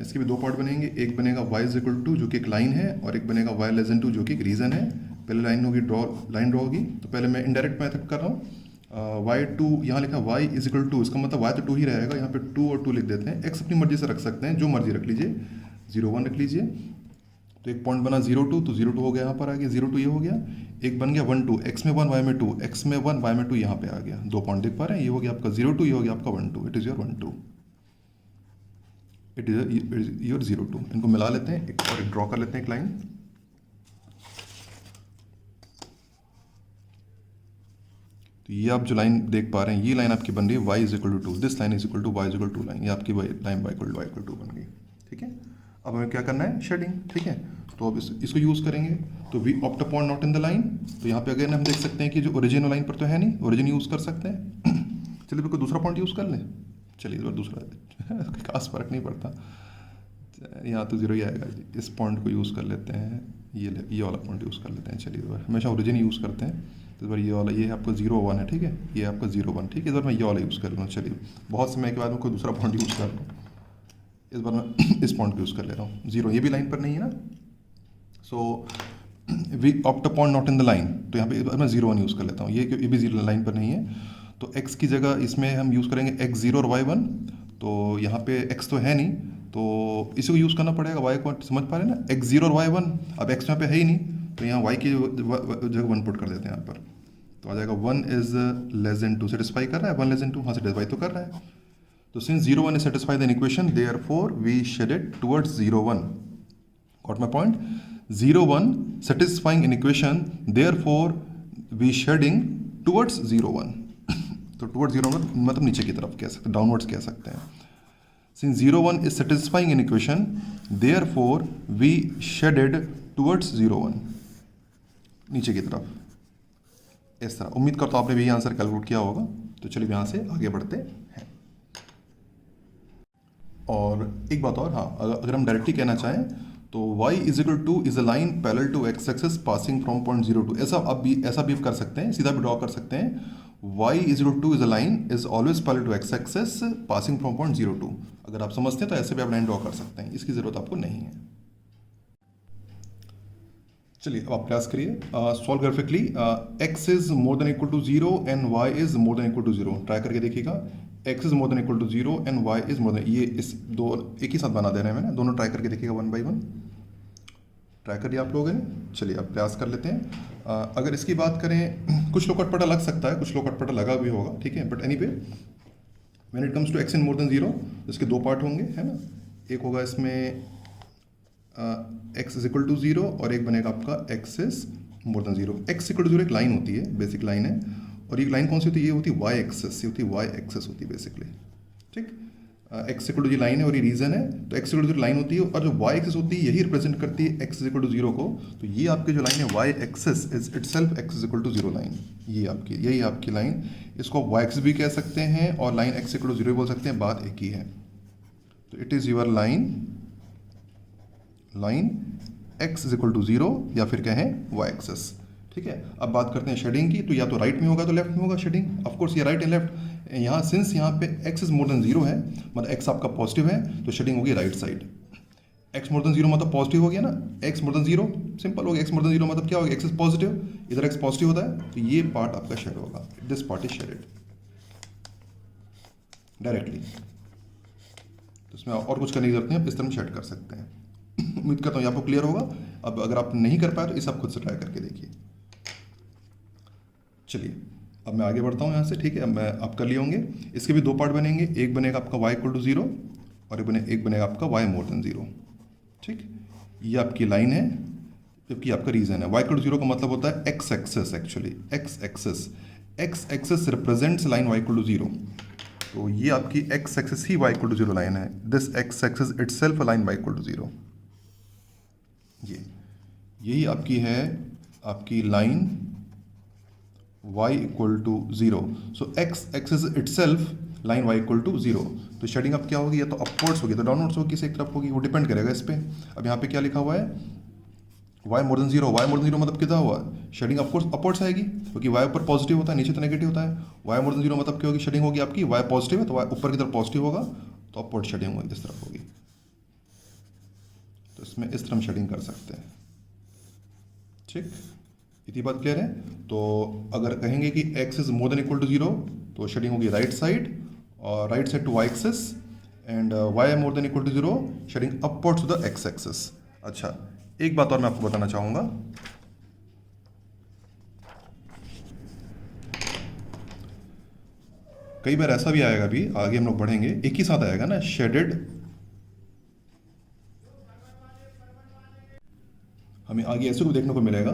इसके भी दो पार्ट बनेंगे, एक बनेगा y इज इक्वल टू जो कि एक लाइन है, और एक बनेगा y लेस देन 2 जो कि एक रीजन है। पहले लाइन होगी लाइन ड्रॉ होगी, तो पहले मैं इनडायरेक्ट मेथड कर रहा हूँ, y2 यहाँ लिखा y इज इक्वल टू, इसका मतलब y तो 2 ही रहेगा, यहाँ पे 2 और 2 लिख देते हैं, x अपनी मर्जी से रख सकते हैं, जो मर्जी रख लीजिए, 0 1 रख लीजिए, तो एक पॉइंट बना 0 2, तो 0 2 हो गया, यहाँ पर आ गया 0 2, ये हो गया, एक बन गया 1 2, x में 1 y में 2, x में 1 y में 2 यहाँ पे आ गया, दो पॉइंट देख पा रहे हैं, ये हो गया आपका 0 2, ये हो गया आपका 1 2, it is your 1 2, it is your 0 2, इनको मिला लेते हैं और एक ड्रॉ कर लेते हैं एक लाइन, तो ये आप जो लाइन देख पा रहे हैं, ये लाइन आपकी बन रही है y is equal to 2, this line is equal to y is equal to line, ये आपकी लाइन y इक्वल टू 2 बन गई, ठीक है। अब हमें क्या करना है, शेडिंग, ठीक है, तो अब इसको यूज़ करेंगे, तो we opt upon not in the line, तो यहाँ पे अगेन हम देख सकते हैं कि जो ओरिजिन लाइन पर तो है नहीं, ओरिजिन यूज़ कर सकते हैं, चलिए फिर कोई दूसरा पॉइंट यूज़ कर लें, चलिए इस बार दूसरा खास फर्क नहीं पड़ता, यहाँ तो 0 ही आएगा, इस पॉइंट को यूज़ कर लेते हैं, ये वाला पॉइंट यूज़ कर लेते हैं, चलिए इस बार हमेशा ओरिजिन यूज़ करते हैं, तो इस बार ये वाला, ये आपका 0 1 है, ठीक है, ये आपका 0 1, ठीक है, इस बार मैं ये वाला यूज़ कर लूँगा, चलिए बहुत समय के बाद मैं कोई दूसरा पॉइंट यूज़ कर लूँ, इस बार मैं इस पॉइंट को यूज़ कर ले रहा हूँ, 0 ये भी लाइन पर नहीं है ना, so we opt upon not in the line, तो यहाँ पे मैं 0 1 यूज़ कर लेता हूँ, ये भी 0 लाइन पर नहीं है, तो x की जगह इसमें हम यूज़ करेंगे x0 और y1, तो यहाँ पे x तो है नहीं, तो इसी को यूज़ करना पड़ेगा, y को समझ पा रहे हैं ना, x0 और y1, अब x यहाँ पे है ही नहीं, तो यहाँ y की जगह 1 पुट कर देते हैं यहाँ पर, तो आ जाएगा 1 इज लेस देन 2, सेटिस्फाई कर रहा है 1 लेस देन 2, हाँ सेटिस्फाई तो कर रहा है, तो since 0 1 is satisfied the equation, therefore we shed it towards 0 1. Got my point? 0 1 satisfying an equation, therefore we shedding towards 0 1. तो towards 0 1 मतलब नीचे की तरफ कह सकते हैं, downwards कह सकते हैं. Since 0 1 is satisfying an equation, therefore we shedded towards 0 1. नीचे की तरफ, इस तरह। उम्मीद करता हूँ आपने भी ये आंसर कैलकुलेट किया होगा। तो चलिए यहाँ से आगे बढ़ते हैं। और एक बात और, हाँ, अगर हम डायरेक्टली कहना चाहें तो y is equal to is a line parallel to x axis passing from point 0 two, ऐसा भी कर सकते हैं, सीधा भी ड्रॉ कर सकते हैं। y is equal to is a line is always parallel to x axis passing from point 0 two. अगर आप समझते हैं तो ऐसे भी आप लाइन ड्रॉ कर सकते हैं, इसकी ज़रूरत आपको नहीं है। चलिए अब आप प्रयास करिए, solve graphically x is more than equal to 0 and y is more than equal to 0। Try करके देखिएगा, x is more than equal to 0 and y is more than, ये इस दो एक ही साथ बना दे रहे हैं मैंने, दोनों ट्राई करके देखिएगा 1 by 1। ट्राई करिए आप लोगों ने। चलिए अब प्रयास कर लेते हैं। अगर इसकी बात करें, कुछ लोग अटपटा लग सकता है, कुछ लोग अटपटा लगा भी होगा, ठीक है, but anyway when it comes to x in more than 0, इसके दो पार्ट होंगे, है ना। एक होगा इसमें x इज इक्वल टू 0 और एक बनेगा आपका x is more than 0। x equal to 0 एक लाइन होती है, बेसिक लाइन है, और ये लाइन कौन सी होती है, ये होती है y एक्सेस, ये होती है y एक्सेस होती है बेसिकली, ठीक। x इक्वल टू ये लाइन है और ये रीजन है, तो x इक्वल टू 0 लाइन होती है, और जो y एक्सेस होती है यही रिप्रेजेंट करती है x इक्वल टू 0 को। तो ये आपकी जो लाइन है y axis is itself x equal to 0 line, ये आपकी, यही आपकी लाइन, इसको y एक्सेस भी कह सकते हैं और लाइन x इक्वल टू 0 बोल सकते हैं, बात एक ही है। तो it is your line x is equal to 0 या फिर कहें y एक्सेस, ठीक है। अब बात करते हैं शेडिंग की, तो या तो राइट में होगा तो लेफ्ट में होगा शेडिंग, ऑफ कोर्स ये राइट एंड लेफ्ट। यहाँ सिंस यहाँ पे x इज मोर देन 0 है, मतलब x आपका पॉजिटिव है, तो शेडिंग होगी right side. X more than zero मतलब पॉजिटिव हो गया ना, x more than zero simple हो गया, एक्स मोर देन जीरो मतलब क्या हो गया, एक्स इज पॉजिटिव, इधर एक्स पॉजिटिव होता है, तो ये पार्ट आपका शेड होगा, this part is shaded directly. तो इसमें और कुछ करने की जरूरत नहीं, आप इस तरह शेड कर सकते हैं। उम्मीद करता हूँ ये आपको क्लियर होगा। अब अगर आप नहीं कर पाए तो इसे आप खुद से ट्राई करके देखिए। चलिए अब मैं आगे बढ़ता हूँ यहाँ से, ठीक है। अब मैं आप कर लिए होंगे, इसके भी दो पार्ट बनेंगे, एक बनेगा आपका y इक्वल टू जीरो और एक बनेगा आपका y मोर देन जीरो, ठीक। ये आपकी लाइन है जबकि आपका रीजन है। y इक्वल टू जीरो का मतलब होता है x axis, actually x axis represents line y equal to zero. तो ये आपकी x एक्सेस ही y equal to zero line है, this x axis itself line y equal to zero. यही आपकी है आपकी line y equal to zero. So x axis itself line y equal to zero. तो शेडिंग अब क्या होगी, या तो अपवर्ड्स होगी तो डाउनवर्ड्स होगी, किसी एक तरफ होगी, वो डिपेंड करेगा इस पर। अब यहाँ पे क्या लिखा हुआ है, y more than zero, y more than zero मतलब कितना हुआ, शेडिंग ऑफकोर्स अपवर्ड्स आएगी क्योंकि y ऊपर पॉजिटिव होता है, नीचे तो नेगेटिव होता है। y मोर देन जीरो मतलब क्या होगी, शेडिंग होगी आपकी, y पॉजिटिव है तो y ऊपर की तरफ पॉजिटिव होगा, तो अपवर्ड शेडिंग होगी, इस तरफ होगी। तो इसमें इस तरह हम शेडिंग कर सकते हैं, ठीक। इतनी बात क्लियर है। तो अगर कहेंगे कि x is more than equal to zero तो शेडिंग होगी राइट साइड, और right side to y axis, and y more than equal to zero shading upwards to the x axis. अच्छा, एक बात और मैं आपको बताना चाहूंगा, कई बार ऐसा भी आएगा, भी आगे हम लोग बढ़ेंगे, एक ही साथ आएगा ना, शेडेड, हमें आगे ऐसे को देखने को मिलेगा,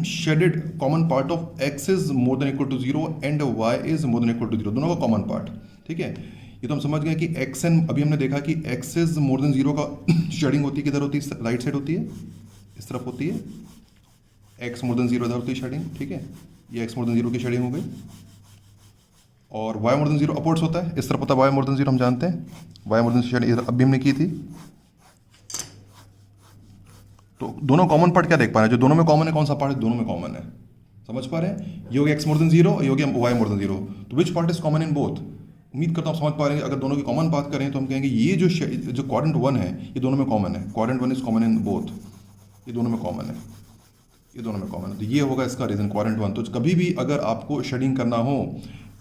shaded common part of x is more than equal to zero and y is more than equal to zero, दोनों का कॉमन पार्ट, ठीक है। ये तो हम समझ गए कि x एंड, अभी हमने देखा कि x is more than zero का शेडिंग होती है, किधर होती है, राइट साइड होती है, इस तरफ होती है, x मोर देन जीरो इधर होती है शेडिंग, ठीक है। ये x मोर देन जीरो की शेडिंग हो गई, और y more than zero upwards होता है, इस तरफ होता है y मोर देन जीरो, हम जानते हैं y मोर देन शेडिंग इधर अभी हमने की थी। तो दोनों कॉमन पार्ट क्या देख पा रहे हैं, जो दोनों में कॉमन है, कौन सा पार्ट दोनों में कॉमन है, समझ पा रहे हैं। ये हो गया x मोर देन जीरो, ये हो गया y मोर देन जीरो, तो which part is common in both. उम्मीद करता हूँ समझ पा रहे हैं। अगर दोनों की कॉमन बात करें तो हम कहेंगे ये जो क्वाड्रेंट वन है ये दोनों में कॉमन है, quadrant one is common in both, ये दोनों में कॉमन है, ये दोनों में कॉमन है। तो ये होगा इसका रीजन, क्वाड्रेंट वन। तो कभी भी अगर आपको शेडिंग करना हो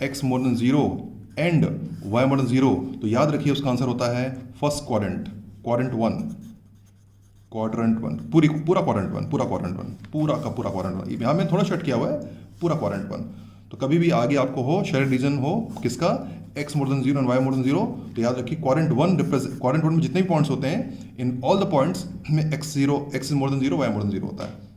x more than zero and y more than zero, तो याद रखिए उसका आंसर होता है फर्स्ट क्वाड्रेंट, क्वाड्रेंट वन, पूरा क्वाड्रेंट वन, पूरा का पूरा क्वाड्रेंट वन। यहाँ में थोड़ा शेड किया हुआ है, पूरा क्वाड्रेंट वन। तो कभी भी आगे आपको हो शेडेड रीजन हो किसका, x more than zero and y more than zero, तो याद रखिए क्वाड्रेंट वन में जितने भी पॉइंट्स होते हैं, इन ऑल द पॉइंट्स में x is more than zero, y more than zero होता है।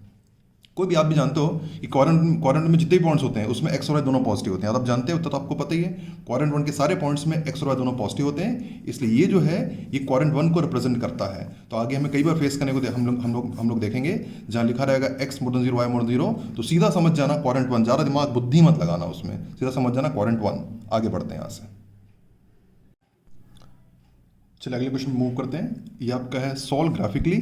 कोई भी आप भी जानते हो कि क्वाड्रेंट में जितने भी पॉइंट्स होते हैं उसमें x और y दोनों पॉजिटिव होते हैं, आप जानते हो, तो आपको पता ही है क्वाड्रेंट वन के सारे पॉइंट्स में x और y दोनों पॉजिटिव होते हैं, इसलिए ये जो है ये क्वाड्रेंट वन को रिप्रेजेंट करता है। तो आगे हमें कई बार फेस करने को हम लोग देखेंगे जहाँ लिखा रहेगा x more than zero, y more than zero, तो सीधा समझ जाना क्वाड्रेंट वन, ज़्यादा दिमाग बुद्धि मत लगाना उसमें, सीधा समझ जाना क्वाड्रेंट वन। आगे बढ़ते हैं यहाँ से, चलिए अगले क्वेश्चन मूव करते हैं। ये आपका है solve graphically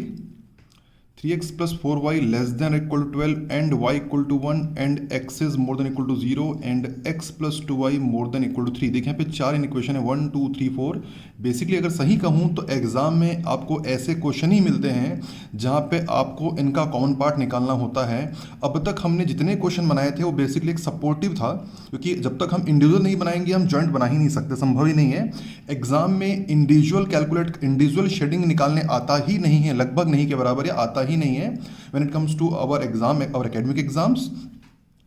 3x plus 4y less than or equal to 12 and y equal to 1 and x is more than equal to 0 and x plus 2y more than equal to 3। देखिए यहाँ पे चार इक्वेशन है, 1 2 3 4। बेसिकली अगर सही कहूँ तो एग्जाम में आपको ऐसे क्वेश्चन ही मिलते हैं जहाँ पे आपको इनका कॉमन पार्ट निकालना होता है। अब तक हमने जितने क्वेश्चन बनाए थे वो बेसिकली एक सपोर्टिव था, क्योंकि जब तक हम इंडिविजुअल नहीं बनाएंगे हम जॉइंट बना ही नहीं सकते, संभव ही नहीं है। एग्जाम में इंडिविजुअल शेडिंग निकालने आता ही नहीं है, लगभग नहीं के बराबर, या आता ही नहीं है। When it comes to our exam, our academic exams,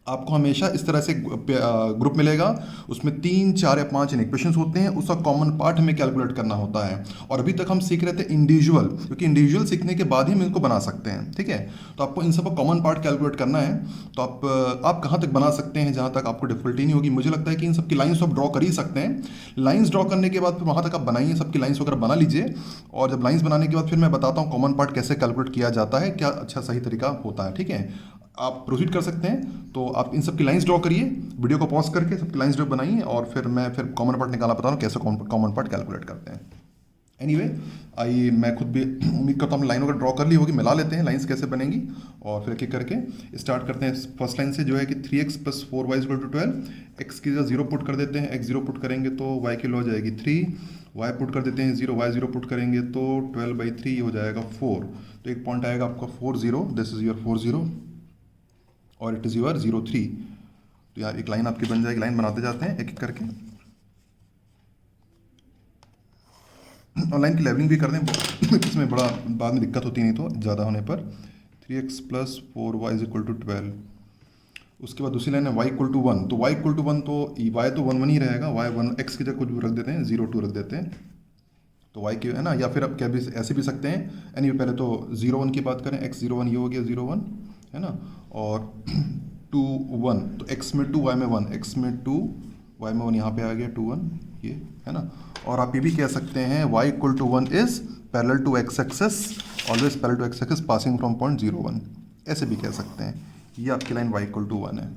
आपको हमेशा इस तरह से ग्रुप मिलेगा, उसमें 3 4 या 5 इक्वेशंस होते हैं, उसका कॉमन पार्ट हमें कैलकुलेट करना होता है। और अभी तक हम सीख रहे थे इंडिविजुअल, क्योंकि इंडिविजुअल सीखने के बाद ही हम इनको बना सकते हैं, ठीक है। तो आपको इन सब का कॉमन पार्ट कैलकुलेट करना है। तो आप कहाँ तक बना सकते हैं जहाँ तक आपको डिफिकल्टी नहीं होगी। मुझे लगता है कि इन सबकी लाइन्स आप ड्रॉ कर ही सकते हैं। लाइन्स ड्रॉ करने के बाद फिर वहाँ तक आप बनाइए, सबकी लाइन्स वगैरह बना लीजिए, और जब लाइन्स बनाने के बाद फिर मैं बताता हूँ कॉमन पार्ट कैसे कैलकुलेट किया जाता है, क्या अच्छा सही तरीका होता है, ठीक है। आप प्रोसीड कर सकते हैं। तो आप इन सब की लाइंस ड्रॉ करिए, वीडियो को पॉज करके सबकी लाइंस ड्रॉ बनाइए, और फिर मैं कॉमन पार्ट निकालना बता रहा हूँ कैसे कॉमन पार्ट कैलकुलेट करते हैं। एनीवे आइए, मैं खुद भी उम्मीद करता हूँ हम लाइन वगैरह ड्रॉ कर ली होगी, मिला लेते हैं लाइंस कैसे बनेंगी और फिर एक करके स्टार्ट करते हैं। फर्स्ट लाइन से जो है कि 3x + 4y = 12, एक्स की जगह 0 पुट कर देते हैं, x 0 पुट करेंगे तो y की लो हो जाएगी 3, y पुट कर देते हैं 0, y 0 पुट करेंगे तो 12/3 हो जाएगा 4। तो एक पॉइंट आएगा आपका 4 0, दिस इज योर 4 0 और इट इज़ योर 0 3। तो यार एक लाइन आपकी बन जाएगी। लाइन बनाते जाते हैं एक एक करके, और लाइन की लेवलिंग भी कर दें इसमें बड़ा बाद में दिक्कत होती नहीं तो ज़्यादा होने पर। 3x + 4y = 12। उसके बाद दूसरी लाइन है y = 1, तो y = 1 तो y तो 1 1 ही रहेगा, y 1, x की जगह कुछ भी रख देते हैं 0 2 रख देते हैं तो y की है ना, या फिर अब क्या भी ऐसे भी सकते हैं। यानी पहले तो 0 1 की बात करें, x 0 1 ये हो गया 0 1 है ना, और 2 1 तो x में 2 y में 1, x में 2 y में 1 यहाँ पे आ गया 2 1 ये है ना। और आप ये भी कह सकते हैं y = 1 is parallel to x axis, always parallel to x axis passing from point 0 1, ऐसे भी कह सकते हैं। ये आपकी लाइन y = 1 है,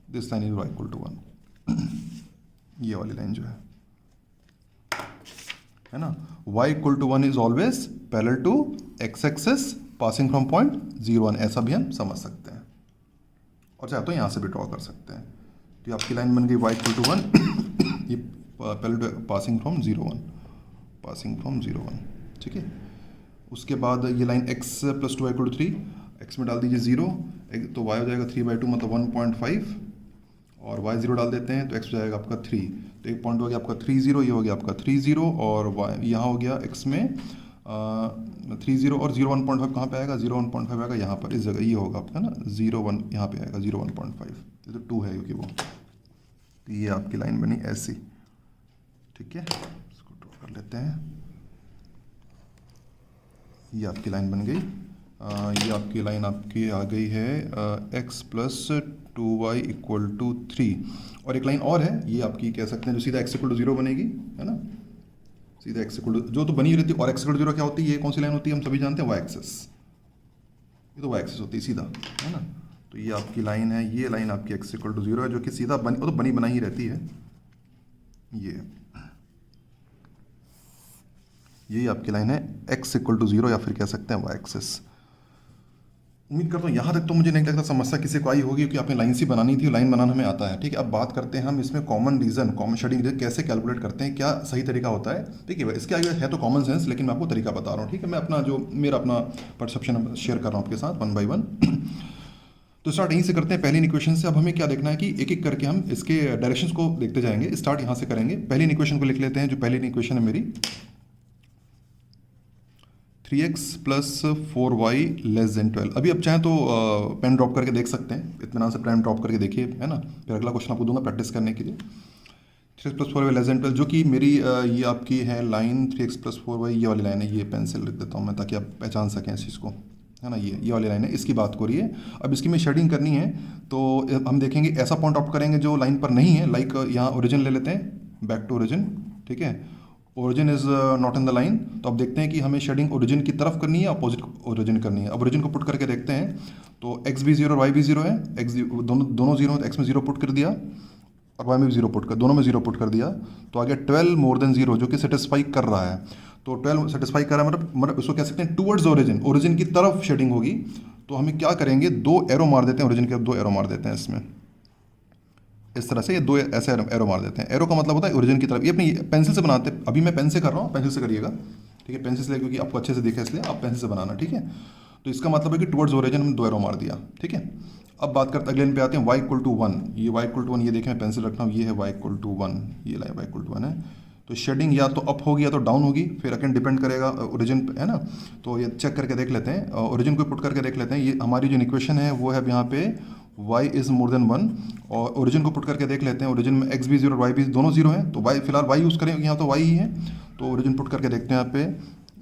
दिस लाइन इज y = 1 ये वाली लाइन जो है ना, y = 1 is always parallel to x axis passing from point 0 1, ऐसा भी हम समझ सकते हैं और चाहे तो यहाँ से भी ड्रॉ कर सकते हैं। तो ये आपकी लाइन बन गई y = 1 ये parallel to passing from 0 1, passing from 0 1, ठीक है। उसके बाद ये लाइन x + 2y = 3, x में डाल दीजिए 0 तो y हो जाएगा 3/2 मतलब 1.5 और y 0 डाल देते हैं तो x हो जाएगा आपका 3, तो एक पॉइंट हो गया आपका 3 0, ये हो गया आपका 3 0 और y यहाँ हो गया x में 3 0 और 0 1.5 कहाँ पे आएगा, 0 1.5 आएगा यहाँ पर, इस जगह ये होगा आपका ना 0 1 यहाँ पे आएगा 0 1.5, ये तो 2 है क्योंकि वो, तो ये आपकी लाइन बनी ऐसी, ठीक है। इसको ड्रॉ कर लेते हैं, ये आपकी लाइन बन गई। ये आपकी लाइन आपकी आ गई है x + 2y = 3। और एक लाइन और है, ये आपकी कह सकते हैं जो सीधा x = 0 बनेगी है ना, सीधा x जो तो बनी रहती है, और x = 0 क्या होती है, ये कौन सी लाइन होती है हम सभी जानते हैं, y एक्सिस, ये तो y एक्सिस होती है सीधा है ना। तो ये आपकी लाइन है, ये लाइन आपकी x = 0 है जो कि सीधा वो तो बनी बनाई ही रहती है। यही आपकी लाइन है x = 0 या फिर कह सकते हैं y एक्सिस। उम्मीद करता हूँ यहाँ तक तो मुझे नहीं लगता समस्या किसी को आई होगी क्योंकि आपने लाइन सी बनानी थी, लाइन बनाना हमें आता है, ठीक है। अब बात करते हैं हम इसमें common region, common shading region कैसे कैलकुलेट करते हैं, क्या सही तरीका होता है, ठीक है। इसके आगे है तो कॉमन सेंस, लेकिन मैं आपको तरीका बता रहा हूँ, ठीक है। मैं अपना परसेप्शन शेयर कर रहा हूँ आपके साथ 1 by 1 तो स्टार्ट यहीं से करते हैं, पहली इक्वेशन से। अब हमें क्या देखना है कि एक एक करके हम इसके डायरेक्शंस को देखते जाएंगे। स्टार्ट यहाँ से करेंगे, पहली इक्वेशन को लिख लेते हैं। जो पहली इक्वेशन है मेरी 3x + 4y < 12। अभी अब चाहें तो पेन ड्रॉप करके देख सकते हैं, इत्मीनान से पेन ड्रॉप करके देखिए है ना, फिर अगला क्वेश्चन आपको दूंगा प्रैक्टिस करने के लिए। 3x + 4y < 12 जो कि मेरी ये आपकी है लाइन 3x + 4y, ये वाली लाइन है, ये पेंसिल लिख देता हूँ मैं ताकि आप पहचान सकें इस चीज़ को है ना। ये वाली लाइन है, इसकी बात हो रही है। अब इसकी में शेडिंग करनी है तो हम देखेंगे ऐसा पॉइंट ऑप्ट करेंगे जो लाइन पर नहीं है, लाइक यहाँ ओरिजिन ले लेते हैं, बैक टू ओरिजिन, ठीक है। Origin is not in the line, तो अब देखते हैं कि हमें शेडिंग ओरिजिन की तरफ करनी है, अपोजिट ओरिजिन करनी है। अब ओरिजिन को पुट करके देखते हैं तो x भी 0 और y भी 0 है, x दोनों 0 है तो x में 0 पुट कर दिया और y में भी 0 पुट कर, दोनों में 0 पुट कर दिया तो आ गया 12 > 0 जो कि सेटिस्फाई कर रहा है। तो 12 सेटिस्फाई कर रहा है मतलब उसको कह सकते हैं टूवर्ड्स ओरिजिन, ओरिजिन की तरफ शेडिंग होगी। तो हमें क्या करेंगे, 2 एरो मार देते हैं, ओरिजिन के 2 एरो मार देते हैं इसमें, इस तरह से ये 2 ऐसे एरो मार देते हैं। एरो का मतलब होता है ओरिजिन की तरफ। ये अपनी पेंसिल से बनाते हैं, अभी मैं पेन से कर रहा हूँ, पेंसिल से करिएगा, ठीक है। पेंसिल से क्योंकि आपको अच्छे से दिखे इसलिए आप पेंसिल से बनाना, ठीक है। तो इसका मतलब है कि टुवर्ड्स ओरिजिन हमने 2 एरो मार दिया, ठीक है। अब बात करते अगले पे आते हैं y = 1। ये y = 1, ये देखें मैं पेंसिल रख रहा हूँ, ये है y = 1, ये लाइन y = 1 है। तो शेडिंग या तो अप होगी या तो डाउन होगी, फिर अगेन डिपेंड करेगा ओरिजिन पे है ना। तो ये चेक करके देख लेते हैं, ओरिजिन को पुट करके देख लेते हैं। ये हमारी जो इक्वेशन है वो है यहाँ पे y is more than 1 और ओरिजिन को पुट करके देख लेते हैं। ओरिजिन में x भी 0 और y भी दोनों 0 हैं, तो y फिलहाल y यूज़ करें, यहाँ तो y ही है। तो ओरिजिन पुट करके देखते हैं यहाँ पे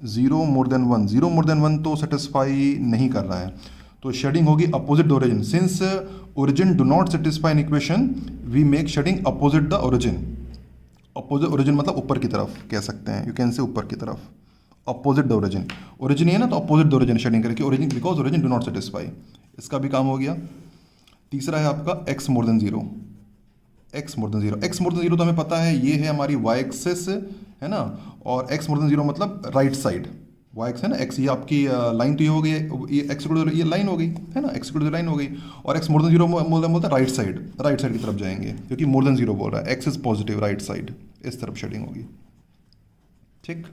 0 more than 1, 0 more than 1 तो सेटिस्फाई नहीं कर रहा है, तो शेडिंग होगी opposite the origin. Since origin do not satisfy in equation we make shading opposite the origin. Opposite origin मतलब ऊपर की तरफ कह सकते हैं, यू कैन से ऊपर की तरफ, अपोजिट द ओरिजिन। ओरिजिन है ना, तो अपोजिट द ओरिजिन शेडिंग करके origin, because origin do not satisfy, इसका भी काम हो गया। तीसरा है आपका x < 0, x < 0। x < 0 तो हमें पता है ये है हमारी y एक्सिस है ना, और x मोर देन 0 मतलब राइट साइड, y एक्स है ना, x ये आपकी लाइन तो ये हो गई, ये x इक्वल टू ये लाइन हो गई है ना, x इक्वल टू लाइन हो गई, और x मोर देन 0 बोलता है राइट साइड की तरफ जाएंगे, क्योंकि मोर देन 0 बोल रहा है, x is positive right side, इस तरफ शेडिंग होगी। ठीक,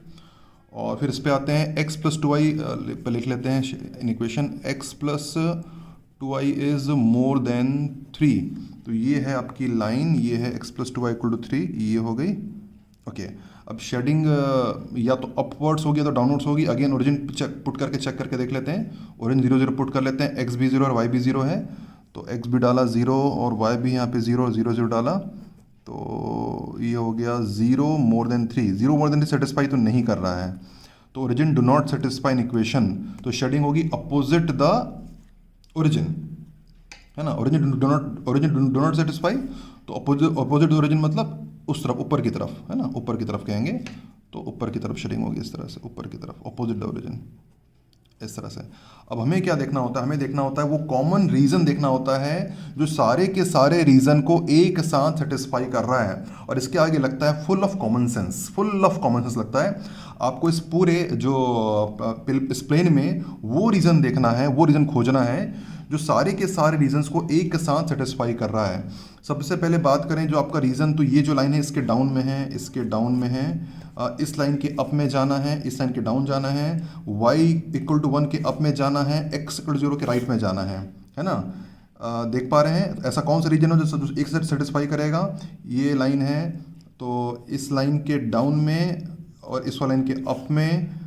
और फिर इस पे आते हैं x प्लस 2i पे लिख लेते हैं in equation, x plus 2i is more then 3, तो ये है आपकी लाइन, ये है x plus 2i equal to 3, ये हो गई। ओके, अब शेडिंग या तो अपवर्ड्स होगी या तो डाउनवर्ड्स होगी। अगेन ओरिजिन पुट करके चेक करके देख लेते हैं, ओरिजिन 0 0 पुट कर लेते हैं, x भी 0 और y भी 0 है, तो x भी डाला 0 और y भी यहाँ पे 0 0 0 डाला, तो ये हो गया 0 more than 3, 0 more than 3 satisfy तो नहीं कर रहा है, तो origin do not satisfy in equation, तो शेडिंग होगी अपोजिट द ओरिजिन, है ना, ओरिजिन डू नॉट सेटिस्फाई, तो अपोजिट ओरिजिन मतलब उस तरफ, ऊपर की तरफ, है ना, ऊपर की तरफ कहेंगे, तो ऊपर की तरफ शेडिंग होगी इस तरह से, ऊपर की तरफ अपोजिट द ओरिजिन, इस तरह से। अब हमें क्या देखना होता है, हमें देखना होता है वो कॉमन रीजन देखना होता है जो सारे के सारे रीजन को एक साथ सेटिस्फाई कर रहा है, और इसके आगे लगता है full of common sense, full of common sense लगता है आपको इस पूरे जो इस प्लेन में वो रीजन देखना है, वो रीजन खोजना है जो सारे के सारे रीजंस को एक साथ सेटिस्फाई कर रहा है। सबसे पहले बात करें जो आपका रीजन, तो ये जो लाइन है इसके डाउन में है, इसके डाउन में है, इस लाइन के अप में जाना है, इस लाइन के डाउन जाना है, y इक्वल टू 1 के अप में जाना है, x इक्वल टू 0 के राइट में जाना है ना। देख पा रहे हैं ऐसा कौन सा रीजन है जो एक साथ सेटिस्फाई करेगा, ये लाइन है, तो इस लाइन के डाउन में और इस वाला लाइन के अप में,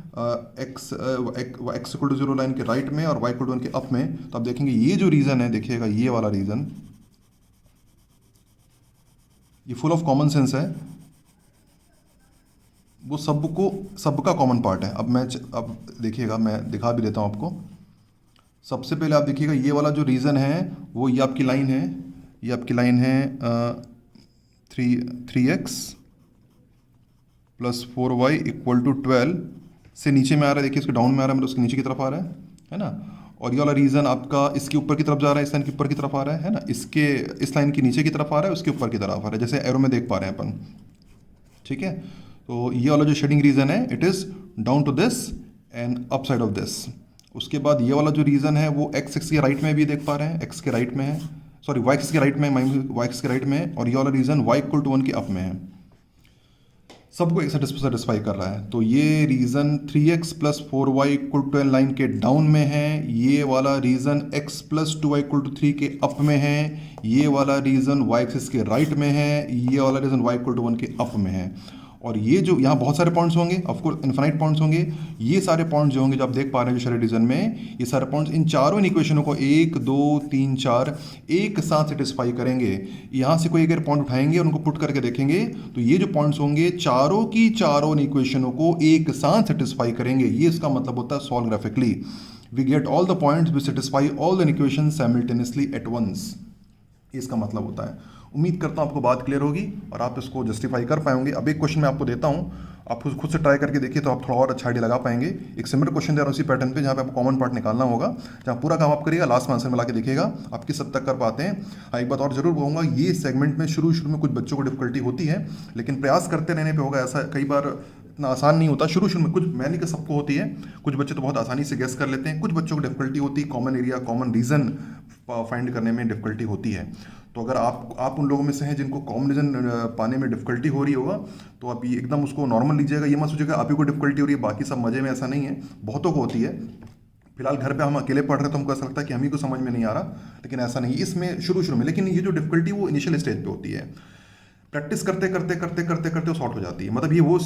x इक्वल टू 0 लाइन के राइट में और y इक्वल टू 1 के अप में, तो आप देखेंगे ये जो रीजन है, देखिएगा ये वाला रीजन, ये फुल ऑफ कॉमन सेंस है, वो सबका कॉमन पार्ट है। अब देखिएगा, मैं दिखा भी देता हूँ आपको। सबसे पहले आप देखिएगा ये वाला जो रीज़न है वो ये आपकी लाइन है, ये आपकी लाइन है 3x plus 4y equal to 12 से नीचे में आ रहा है, देखिए इसके डाउन में आ रहा है, मतलब उसके नीचे की तरफ आ रहा है ना। और ये वाला रीजन आपका इसके ऊपर की तरफ जा रहा है, इस लाइन के ऊपर की तरफ आ रहा है ना, इसके इस लाइन के नीचे की तरफ आ रहा है, उसके ऊपर की तरफ आ रहा है, जैसे एरो में देख पा रहे हैं अपन। ठीक है, तो ये वाला जो शेडिंग रीजन है it is down to this and up side of this. उसके बाद ये वाला जो रीजन है वो एक्स एक्स के राइट में भी देख पा रहे हैं, एक्स के राइट में है, सॉरी वाई एक्स के राइट में, वाई एक्स के राइट में है, और ये वाला रीजन वाई इक्वल टू 1 के अप में है, सबको एक सेटिस्फाई कर रहा है। तो ये region 3x plus 4y equal to line के डाउन में है, ये वाला region x plus 2y equal to 3 के अप में है, ये वाला रीजन y एक्सिस के राइट में है, ये वाला रीजन y इक्वल टू 1 के अप में है। और ये जो यहाँ बहुत सारे पॉइंट्स होंगे, ऑफकोर्स इन्फिनाइट पॉइंट्स होंगे, ये सारे पॉइंट्स जो होंगे जो आप देख पा रहे हैं जो शेडेड रीजन में, ये सारे पॉइंट्स इन चारों इक्वेशनों को 1 2 3 4 एक साथ सेटिस्फाई करेंगे। यहाँ से कोई अगर पॉइंट उठाएंगे और उनको पुट करके देखेंगे तो ये जो पॉइंट्स होंगे चारों की चारों इक्वेशनों को एक साथ सेटिस्फाई करेंगे। ये इसका मतलब होता है solve graphically we get all the points which satisfy all the equation simultaneously at once, इसका मतलब होता है। उम्मीद करता हूँ आपको बात क्लियर होगी और आप इसको जस्टिफाई कर पाएंगे। अब एक क्वेश्चन मैं आपको देता हूँ, आप खुद से ट्राई करके देखिए तो आप थोड़ा और अच्छा आइडिया लगा पाएंगे। एक सिमिलर क्वेश्चन दे रहा हूँ उसी पैटर्न पे, जहाँ पे आपको कॉमन पार्ट निकालना होगा, जहाँ पूरा काम आप करिएगा, लास्ट में आंसर मिला के देखिएगा आप किस हद तक कर पाते हैं। हाँ, एक बात और जरूर कहूँगा, ये सेगमेंट में शुरू में कुछ बच्चों को डिफिकल्टी होती है, लेकिन प्रयास करते रहने पर होगा। ऐसा कई बार इतना आसान नहीं होता शुरू में, कुछ मैं नहीं कि सबको होती है, कुछ बच्चे तो बहुत आसानी से गेस कर लेते हैं, कुछ बच्चों को डिफिकल्टी होती है, common area common region find करने में डिफिकल्टी होती है। तो अगर आप उन लोगों में से हैं जिनको कॉमन रीजन पाने में डिफिकल्टी हो रही होगा, तो आप ये एकदम उसको नॉर्मल लीजिएगा, ये मत सोचिएगा आप ही को डिफिकल्टी हो रही है बाकी सब मजे में, ऐसा नहीं है, बहुतों को होती है। फिलहाल घर पे हम अकेले पढ़ रहे हैं तो हमको ऐसा लगता है कि हम ही को समझ में नहीं आ रहा, लेकिन ऐसा नहीं, इसमें शुरू में, लेकिन ये जो डिफिकल्टी वो इनिशियल स्टेज पे होती है, प्रैक्टिस करते करते वो सॉर्ट हो जाती है। मतलब ये वो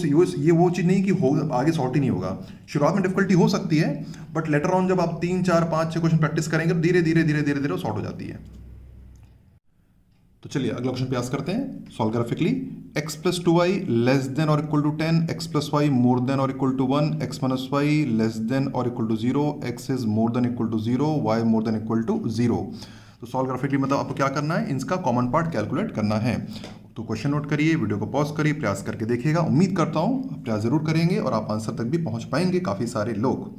चीज़ नहीं कि हो आगे सॉर्ट ही नहीं होगा, शुरुआत में डिफिकल्टी हो सकती है, बट लेटर ऑन जब आप 3 4 5 6 क्वेश्चन प्रैक्टिस करेंगे तो धीरे धीरे वो सॉर्ट हो जाती है। तो चलिए अगला क्वेश्चन प्रयास करते हैं solve graphically. x plus 2y less than और equal to 10, x plus Y more than और equal to 1, x minus Y less than और equal to 0, x is more than equal to 0, y more than equal to 0। तो सॉल्व ग्राफिकली मतलब आपको क्या करना है, इनका कॉमन पार्ट कैलकुलेट करना है। तो क्वेश्चन नोट करिए, वीडियो को पॉज करिए, प्रयास करके देखिएगा। उम्मीद करता हूँ आप प्रयास जरूर करेंगे और आप आंसर तक भी पहुँच पाएंगे, काफ़ी सारे लोग।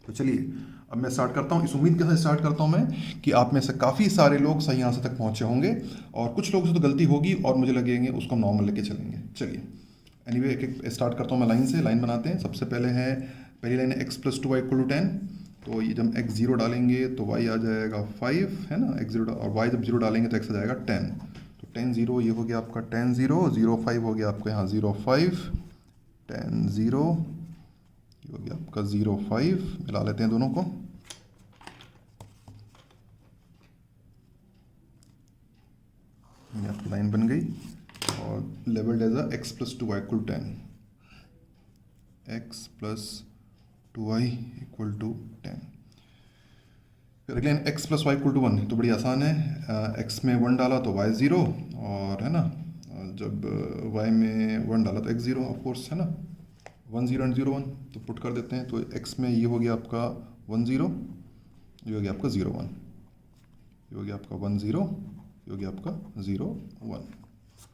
तो चलिए अब मैं स्टार्ट करता हूँ, इस उम्मीद के साथ स्टार्ट करता हूँ मैं कि आप में से काफ़ी सारे लोग सही आंसर तक पहुँचे होंगे, और कुछ लोगों से तो गलती होगी और मुझे लगेंगे उसको नॉर्मल लेके चलेंगे। चलिए एनीवे एक एक स्टार्ट करता हूँ मैं लाइन से। लाइन बनाते हैं। सबसे पहले है, पहली लाइन है x + 2y = 10। तो ये जब x 0 डालेंगे तो y आ जाएगा 5, है ना, x 0, और y जब 0 डालेंगे तो x आ जाएगा 10। तो 10 0 ये हो गया आपका 10 0, 0 5 हो गया आपका यहाँ 0 5, 10 0 ये हो गया आपका 0 5। मिला लेते हैं दोनों को। ये आपकी लाइन बन गई और levelled as x + 2y = 10, x + 2y = 10। फिर अगले x + y = 1। तो बड़ी आसान है, x में 1 डाला तो y 0, और है ना जब y में 1 डाला तो x 0 ऑफ कोर्स, है ना, 1 0 and 0 1। तो पुट कर देते हैं। तो x में ये हो गया आपका 1 0, ये हो गया आपका 0 1, ये हो गया आपका 1 0, ये हो गया आपका 0 1।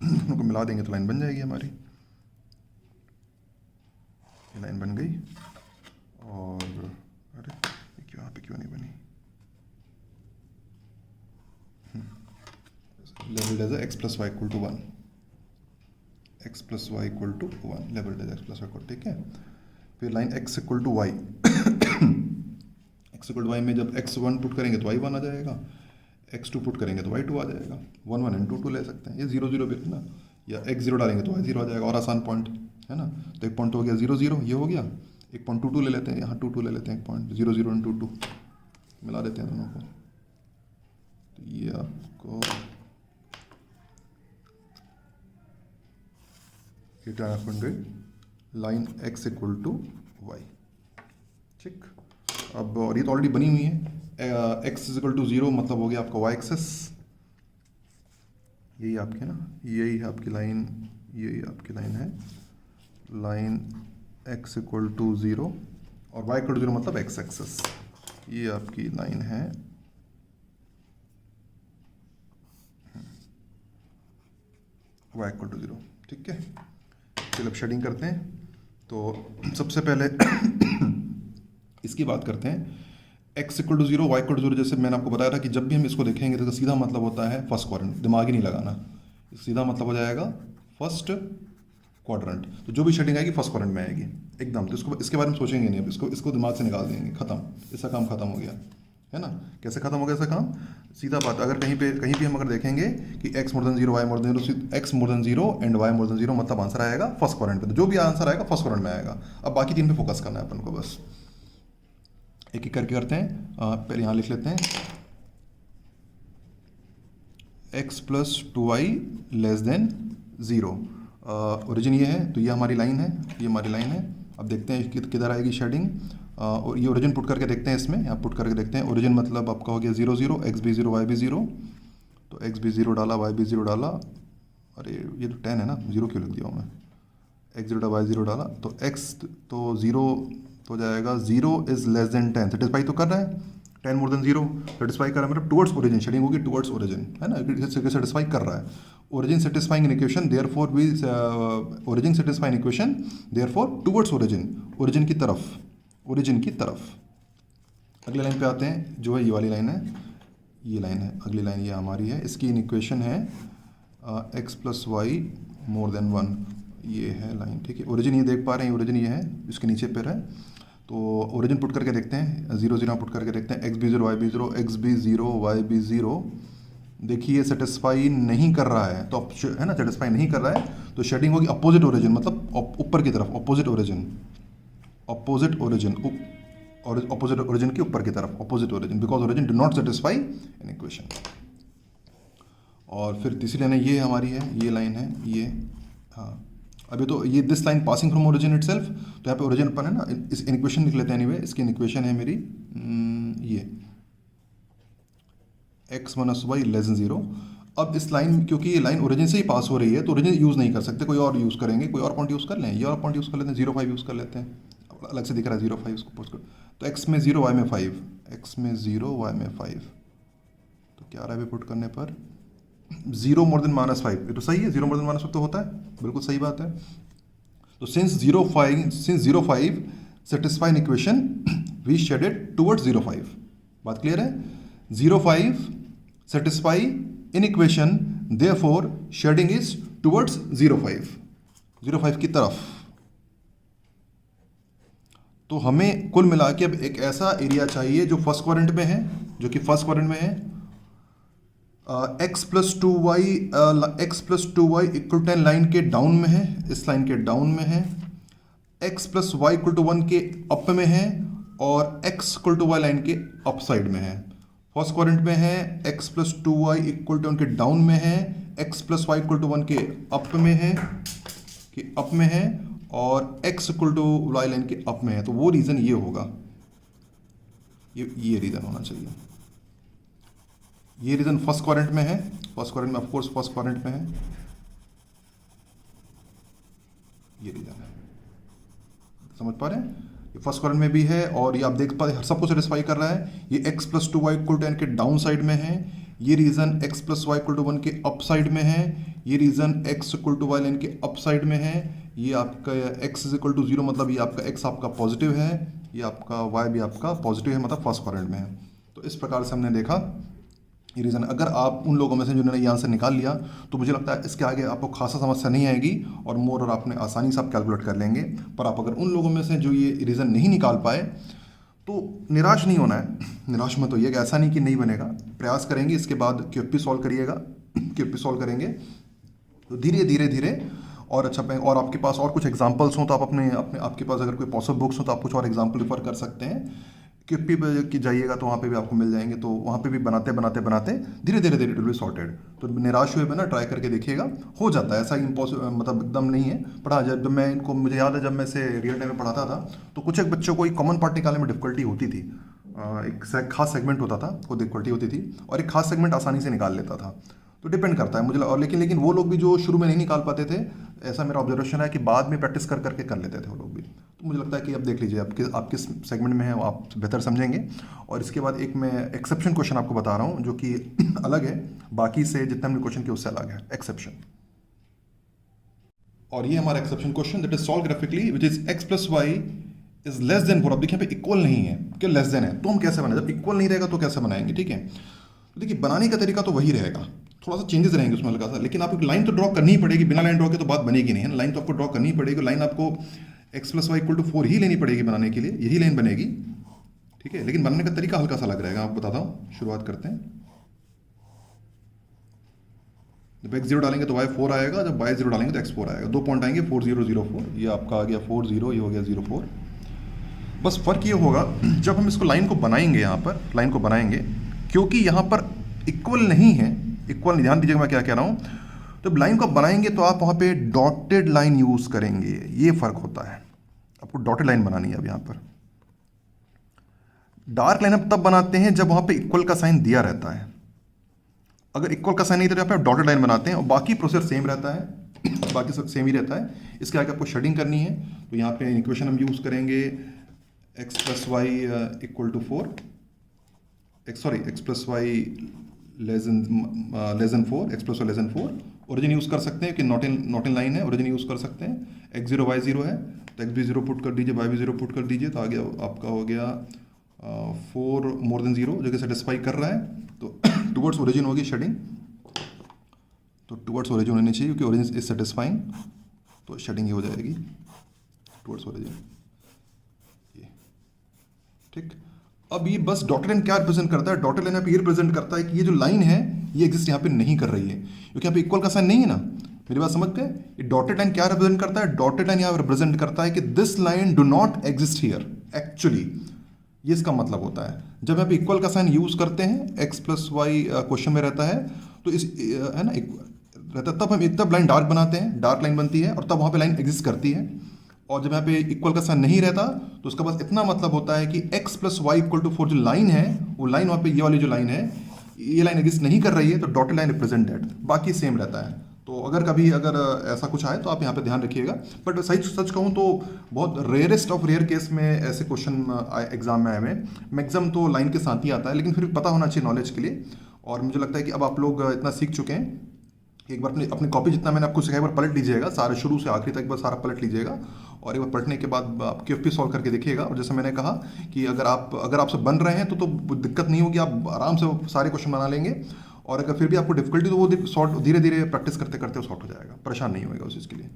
उनको मिला देंगे तो लाइन बन जाएगी हमारी। ये लाइन बन गई। और अरे क्यों यहाँ पे क्यों नहीं बनी? Labelled as x + y = 1, x + y = 1, labelled as x + y = ठीक है। फिर line x = y x = y में जब x 1 पुट करेंगे तो y 1 आ जाएगा, x 2 पुट करेंगे तो y 2 आ जाएगा। 1 1 and 2 2 ले सकते हैं। ये 0 0 भी है ना, या x 0 डालेंगे तो y 0 आ जाएगा। और आसान पॉइंट है ना, तो एक पॉइंट हो गया 0 0, ये हो गया। एक पॉइंट 2 2 ले लेते हैं, यहाँ 2 2 ले लेते हैं। एक पॉइंट 0 0 and 2 2 मिला देते हैं दोनों को। तो ये आपको बन गई लाइन x = y। ठीक। अब और ये तो ऑलरेडी बनी हुई है। x = 0 मतलब हो गया आपका y एक्सेस। यही आपके ना, यही है आपकी लाइन, यही आपकी लाइन है, लाइन x = 0 और y = 0 मतलब x एक्सेस। ये आपकी लाइन है। y = 0। ठीक है। चलो अब शेडिंग करते हैं। तो सबसे पहले इसकी बात करते हैं। x = 0, y = 0, जैसे मैंने आपको बताया था कि जब भी हम इसको देखेंगे तो सीधा मतलब होता है फर्स्ट क्वाड्रेंट, दिमाग ही नहीं लगाना, सीधा मतलब हो जाएगा फर्स्ट क्वाड्रेंट। तो जो भी शेडिंग आएगी फर्स्ट क्वाड्रेंट में आएगी एकदम। तो इसको, इसके बारे में सोचेंगे नहीं, अब इसको दिमाग से निकाल देंगे, खत्म, इसका काम खत्म हो गया, है ना। कैसे खत्म हो गया इसका काम? सीधा बात, अगर कहीं भी हम अगर देखेंगे कि x > 0, y > 0, x > 0 and y > 0 मतलब आंसर आएगा फर्स्ट क्वाड्रेंट पे। तो जो भी आंसर आएगा फर्स्ट क्वाड्रेंट में आएगा। अब बाकी 3 पे फोकस करना है अपन को, बस एक एक करके करते हैं। पहले यहाँ लिख लेते हैं x + 2y < 0। ओरिजिन ये है, तो ये हमारी लाइन है, ये हमारी लाइन है। अब देखते हैं किधर आएगी शेडिंग। और ये ओरिजिन पुट करके देखते हैं, इसमें यहाँ पुट करके देखते हैं। ओरिजिन मतलब आपका हो गया 0 0, x भी 0 y भी 0। तो x भी 0 डाला, y भी 0 डाला। अरे ये तो 10 है ना, 0 क्यों लिख दिया मैं? x 0 डाला, y 0 डाला, तो x तो 0 हो जाएगा। 0 < 10 सेटिस्फाई तो कर रहा है। 10 < 0 सेटिस्फाई कर रहा है, मतलब टुवर्ड्स ओरिजिन, शेडिंग होगी टुवर्ड्स ओरिजिन, है ना, सेटिस्फाई कर रहा है। Origin satisfying equation, therefore we origin satisfying equation, therefore towards origin, origin की तरफ, ओरिजिन की तरफ। अगली लाइन पे आते हैं, जो है ये वाली लाइन है, ये लाइन है, अगली लाइन ये हमारी है। इसकी इक्वेशन है x + y < 1। ये है लाइन, ठीक है। ओरिजिन ये देख पा रहे हैं, ओरिजिन ये है, इसके नीचे पर है। तो ओरिजिन पुट करके देखते हैं, 0 0 पुट करके देखते हैं। x भी 0 y भी 0, x भी 0 y भी 0। देखिए सेटिस्फाई नहीं कर रहा है, तो है ना, सेटिस्फाई नहीं कर रहा है तो शेडिंग होगी अपोजिट ओरिजिन, मतलब ऊपर की तरफ, अपोजिट ओरिजिन, अपोजिट ओरिजिन, और अपोजिट ओरिजिन के ऊपर की तरफ, opposite origin, because origin do not satisfy an equation. और फिर तीसरी लाइन ये हमारी है, ये लाइन है, ये, हाँ अभी तो ये this line passing from origin itself. तो यहाँ पे ओरिजिन पर है ना, इस इक्वेशन लिख लेते हैं। एनीवे इसकी इक्वेशन है मेरी ये x - y < 0। अब इस लाइन, क्योंकि ये लाइन ओरिजिन से ही पास हो रही है तो ओरिजिन यूज़ नहीं कर सकते, कोई और यूज़ करेंगे, कोई और पॉइंट यूज़ कर लें, ये और पॉइंट यूज़ कर लेते हैं, 0 5 यूज़ कर लेते हैं, अलग से दिख रहा है 0 5, उसको पोस्ट कर। तो x में 0 y में 5, x में 0 y में 5, तो क्या आ रहा है पुट करने पर? 0 < -5। ये तो सही है, 0 < -5 तो होता है, बिल्कुल सही बात है। तो since 0 5 satisfy in equation we shaded towards 0 5। बात क्लियर है? 0 5 satisfy in equation, therefore shading is towards 0 5। 0.05 की तरफ। तो हमें कुल मिला के अब एक ऐसा एरिया चाहिए जो फर्स्ट क्वाड्रेंट में है, जो कि फर्स्ट क्वाड्रेंट में है। x+2y इक्वल 10 लाइन के डाउन में है, इस लाइन के डाउन में है। x+y इक्वल टू 1 के अप में है और x equal to y line के अप साइड में है। फर्स्ट क्वाड्रेंट में है, x+2y इक्वल टू 1 के डाउन में है, x+y इक्वल टू 1 के अप में है, और x equal to y line के अप में है। तो वो रीजन ये होगा, ये रीजन होना चाहिए। ये रीजन फर्स्ट क्वाड्रेंट में है, फर्स्ट क्वाड्रेंट में, ऑफ कोर्स फर्स्ट क्वाड्रेंट में है, ये रीजन है। समझ पा रहे हैं? ये फर्स्ट क्वाड्रेंट में भी है और ये आप देख पा रहे सबको सेटिस्फाई कर रहा है। ये x+2y इक्वल टू 10 के डाउन साइड में है, ये रीजन x+y इक्वल टू 1 के अप साइड में है, ये region x equal to y line के अप साइड में है। ये आपका x इज इक्वल टू 0 मतलब ये आपका x आपका पॉजिटिव है, ये आपका y भी आपका पॉजिटिव है, मतलब फर्स्ट क्वाड्रेंट में है। तो इस प्रकार से हमने देखा ये रीज़न। अगर आप उन लोगों में से जिन्होंने ये आंसर निकाल लिया तो मुझे लगता है इसके आगे आपको खासा समस्या नहीं आएगी और मोर और आपने आसानी से आप कैलकुलेट कर लेंगे। पर आप अगर उन लोगों में से जो ये रीज़न नहीं निकाल पाए तो निराश नहीं होना है। निराश मत होइएगा, ऐसा नहीं कि नहीं बनेगा, प्रयास करेंगे। इसके बाद QFP सॉल्व करिएगा, QFP सॉल्व करेंगे तो धीरे धीरे धीरे और अच्छा पे। और आपके पास और कुछ एग्जांपल्स हों तो आप अपने आपके पास अगर कोई पॉसिबल बुक्स हो तो आप कुछ और एग्जांपल रेफर कर सकते हैं। QFP पे की जाइएगा तो वहाँ पे भी आपको मिल जाएंगे, तो वहाँ पे भी बनाते धीरे धीरे इट विल बी सॉर्टेड। तो निराश हुए बिना ट्राई करके देखिएगा, हो जाता है। ऐसा इम्पॉसिबल मतलब एकदम नहीं है। पढ़ा जब मैं इनको, मुझे याद है जब मैं इसे रियल टाइम में पढ़ाता था तो कुछ एक बच्चों को एक कॉमन पार्ट निकालने में डिफिकल्टी होती थी। एक खास सेगमेंट होता था, को डिफिकल्टी होती थी, और एक खास सेगमेंट आसानी से निकाल लेता था। तो डिपेंड करता है मुझे। और लेकिन वो लोग भी जो शुरू में नहीं निकाल पाते थे, ऐसा मेरा ऑब्जर्वेशन है कि बाद में प्रैक्टिस करके कर लेते थे वो लोग भी। तो मुझे लगता है कि अब देख लीजिए आप किस सेगमेंट में हैं वो आप बेहतर समझेंगे। और इसके बाद एक मैं एक्सेप्शन क्वेश्चन आपको बता रहा हूँ जो कि अलग है, बाकी से जितना हमने क्वेश्चन किया उससे अलग है एक्सेप्शन। और ये हमारा exception question, that is solve graphically which is x+y is less than 4। अब देखिए यहाँ पे इक्वल नहीं है, क्या लेस देन है, तो हम कैसे बनाए? जब इक्वल नहीं रहेगा तो कैसे बनाएंगे? ठीक है, तो देखिए बनाने का तरीका तो वही रहेगा, थोड़ा सा चेंजेस रहेंगे उसमें हल्का सा, लेकिन आपको लाइन तो ड्रॉ करनी ही पड़ेगी। बिना लाइन ड्रॉ के तो बात बनेगी नहीं है ना, लाइन तो आपको ड्रॉ करनी ही पड़ेगी। लाइन आपको x+y इक्वल टू 4 ही लेनी पड़ेगी बनाने के लिए, यही लाइन बनेगी। ठीक है, लेकिन बनाने का तरीका हल्का सा अलग रहेगा, आपको बताता हूँ। शुरुआत करते हैं। जब x0 डालेंगे तो y4 आएगा, जब y0 डालेंगे तो x4 आएगा। 2 पॉइंट आएंगे 4 0 0 4, ये आपका आ गया 4 0, ये हो गया 0 4। बस फर्क ये होगा जब हम इसको लाइन को बनाएंगे, यहाँ पर लाइन को बनाएंगे, क्योंकि यहाँ पर इक्वल नहीं है, इक्वल, ध्यान दीजिएगा मैं क्या कह रहा हूँ। जब लाइन को बनाएंगे तो आप वहाँ पे डॉटेड लाइन यूज करेंगे, ये फर्क होता है। आपको डॉटेड लाइन बनानी है अब यहाँ पर। डार्क लाइन आप तब बनाते हैं जब वहाँ पे इक्वल का साइन दिया रहता है। अगर इक्वल का साइन नहीं दिया तो आप डॉटेड लाइन बनाते हैं और बाकी प्रोसेस सेम रहता है, बाकी सब सेम ही रहता है। इसके आगे आपको शेडिंग करनी है, तो यहाँ पे इक्वेशन हम यूज करेंगे x+y equal to 4, x+y less than 4, x+y less than 4। Origin use कर सकते हैं कि नॉट इन लाइन है, ओरिजिन यूज़ कर सकते हैं। x0 y0 है तो x भी 0 पुट कर दीजिए, y भी 0 पुट कर दीजिए, तो आगे आपका हो गया 4 मोर देन 0 जो कि सेटिस्फाई कर रहा है। तो टुवर्ड्स ओरिजिन होगी शेडिंग, तो टुवर्ड्स ओरिजिन होनी चाहिए क्योंकि ओरिजिन इज सेटिस्फाइंग, तो शेडिंग ये हो जाएगी टुवर्ड्स ओरिजिन, ये ठीक। अब ये बस डॉटेड लाइन क्या रिप्रेजेंट करता है? डॉटेड लाइन यहाँ पे ये रिप्रेजेंट करता है कि ये जो लाइन है ये एग्जिस्ट यहाँ पे नहीं कर रही है, क्योंकि यहाँ पे इक्वल का साइन नहीं है ना। मेरी बात समझ गए? ये डॉटेड लाइन क्या रिप्रेजेंट करता है? डॉटेड लाइन यहाँ रिप्रेजेंट करता है कि this line do not exist here actually, ये इसका मतलब होता है। जब यहाँ पे इक्वल का साइन यूज करते हैं, x+y क्वेश्चन में रहता है, तो इस है ना रहता है, तब लाइन डार्क बनाते हैं, डार्क लाइन बनती है और तब वहाँ पे लाइन एग्जिस्ट करती है। और जब यहाँ पे इक्वल का साइन नहीं रहता तो उसका बस इतना मतलब होता है कि x+y इक्वल टू 4 जो लाइन है, वो लाइन वहाँ पे ये वाली जो लाइन है, ये लाइन एग्जिस्ट नहीं कर रही है, तो डॉटेड लाइन रिप्रेजेंट दैट, बाकी सेम रहता है। तो अगर ऐसा कुछ आए तो आप यहाँ पे ध्यान रखिएगा। बट सच कहूँ तो बहुत रेयरेस्ट ऑफ रेयर केस में ऐसे क्वेश्चन एग्जाम में आए हुए, मैक्सिमम तो लाइन के साथ ही आता है, लेकिन फिर भी पता होना चाहिए नॉलेज के लिए। और मुझे लगता है कि अब आप लोग इतना सीख चुके हैं, एक बार अपनी कॉपी जितना मैंने आपको सिखाया एक बार पलट लीजिएगा, सारे शुरू से आखिरी तक एक बार सारा पलट लीजिएगा, और एक बार पलटने के बाद आप QFP सॉल्व करके देखिएगा। और जैसे मैंने कहा कि अगर आपसे बन रहे हैं तो दिक्कत नहीं होगी, आप आराम से सारे क्वेश्चन बना लेंगे। और अगर फिर भी आपको डिफिकल्टी तो वो धीरे धीरे प्रैक्टिस करते करते सॉर्ट हो जाएगा, परेशान नहीं होगा उस चीज़ के लिए।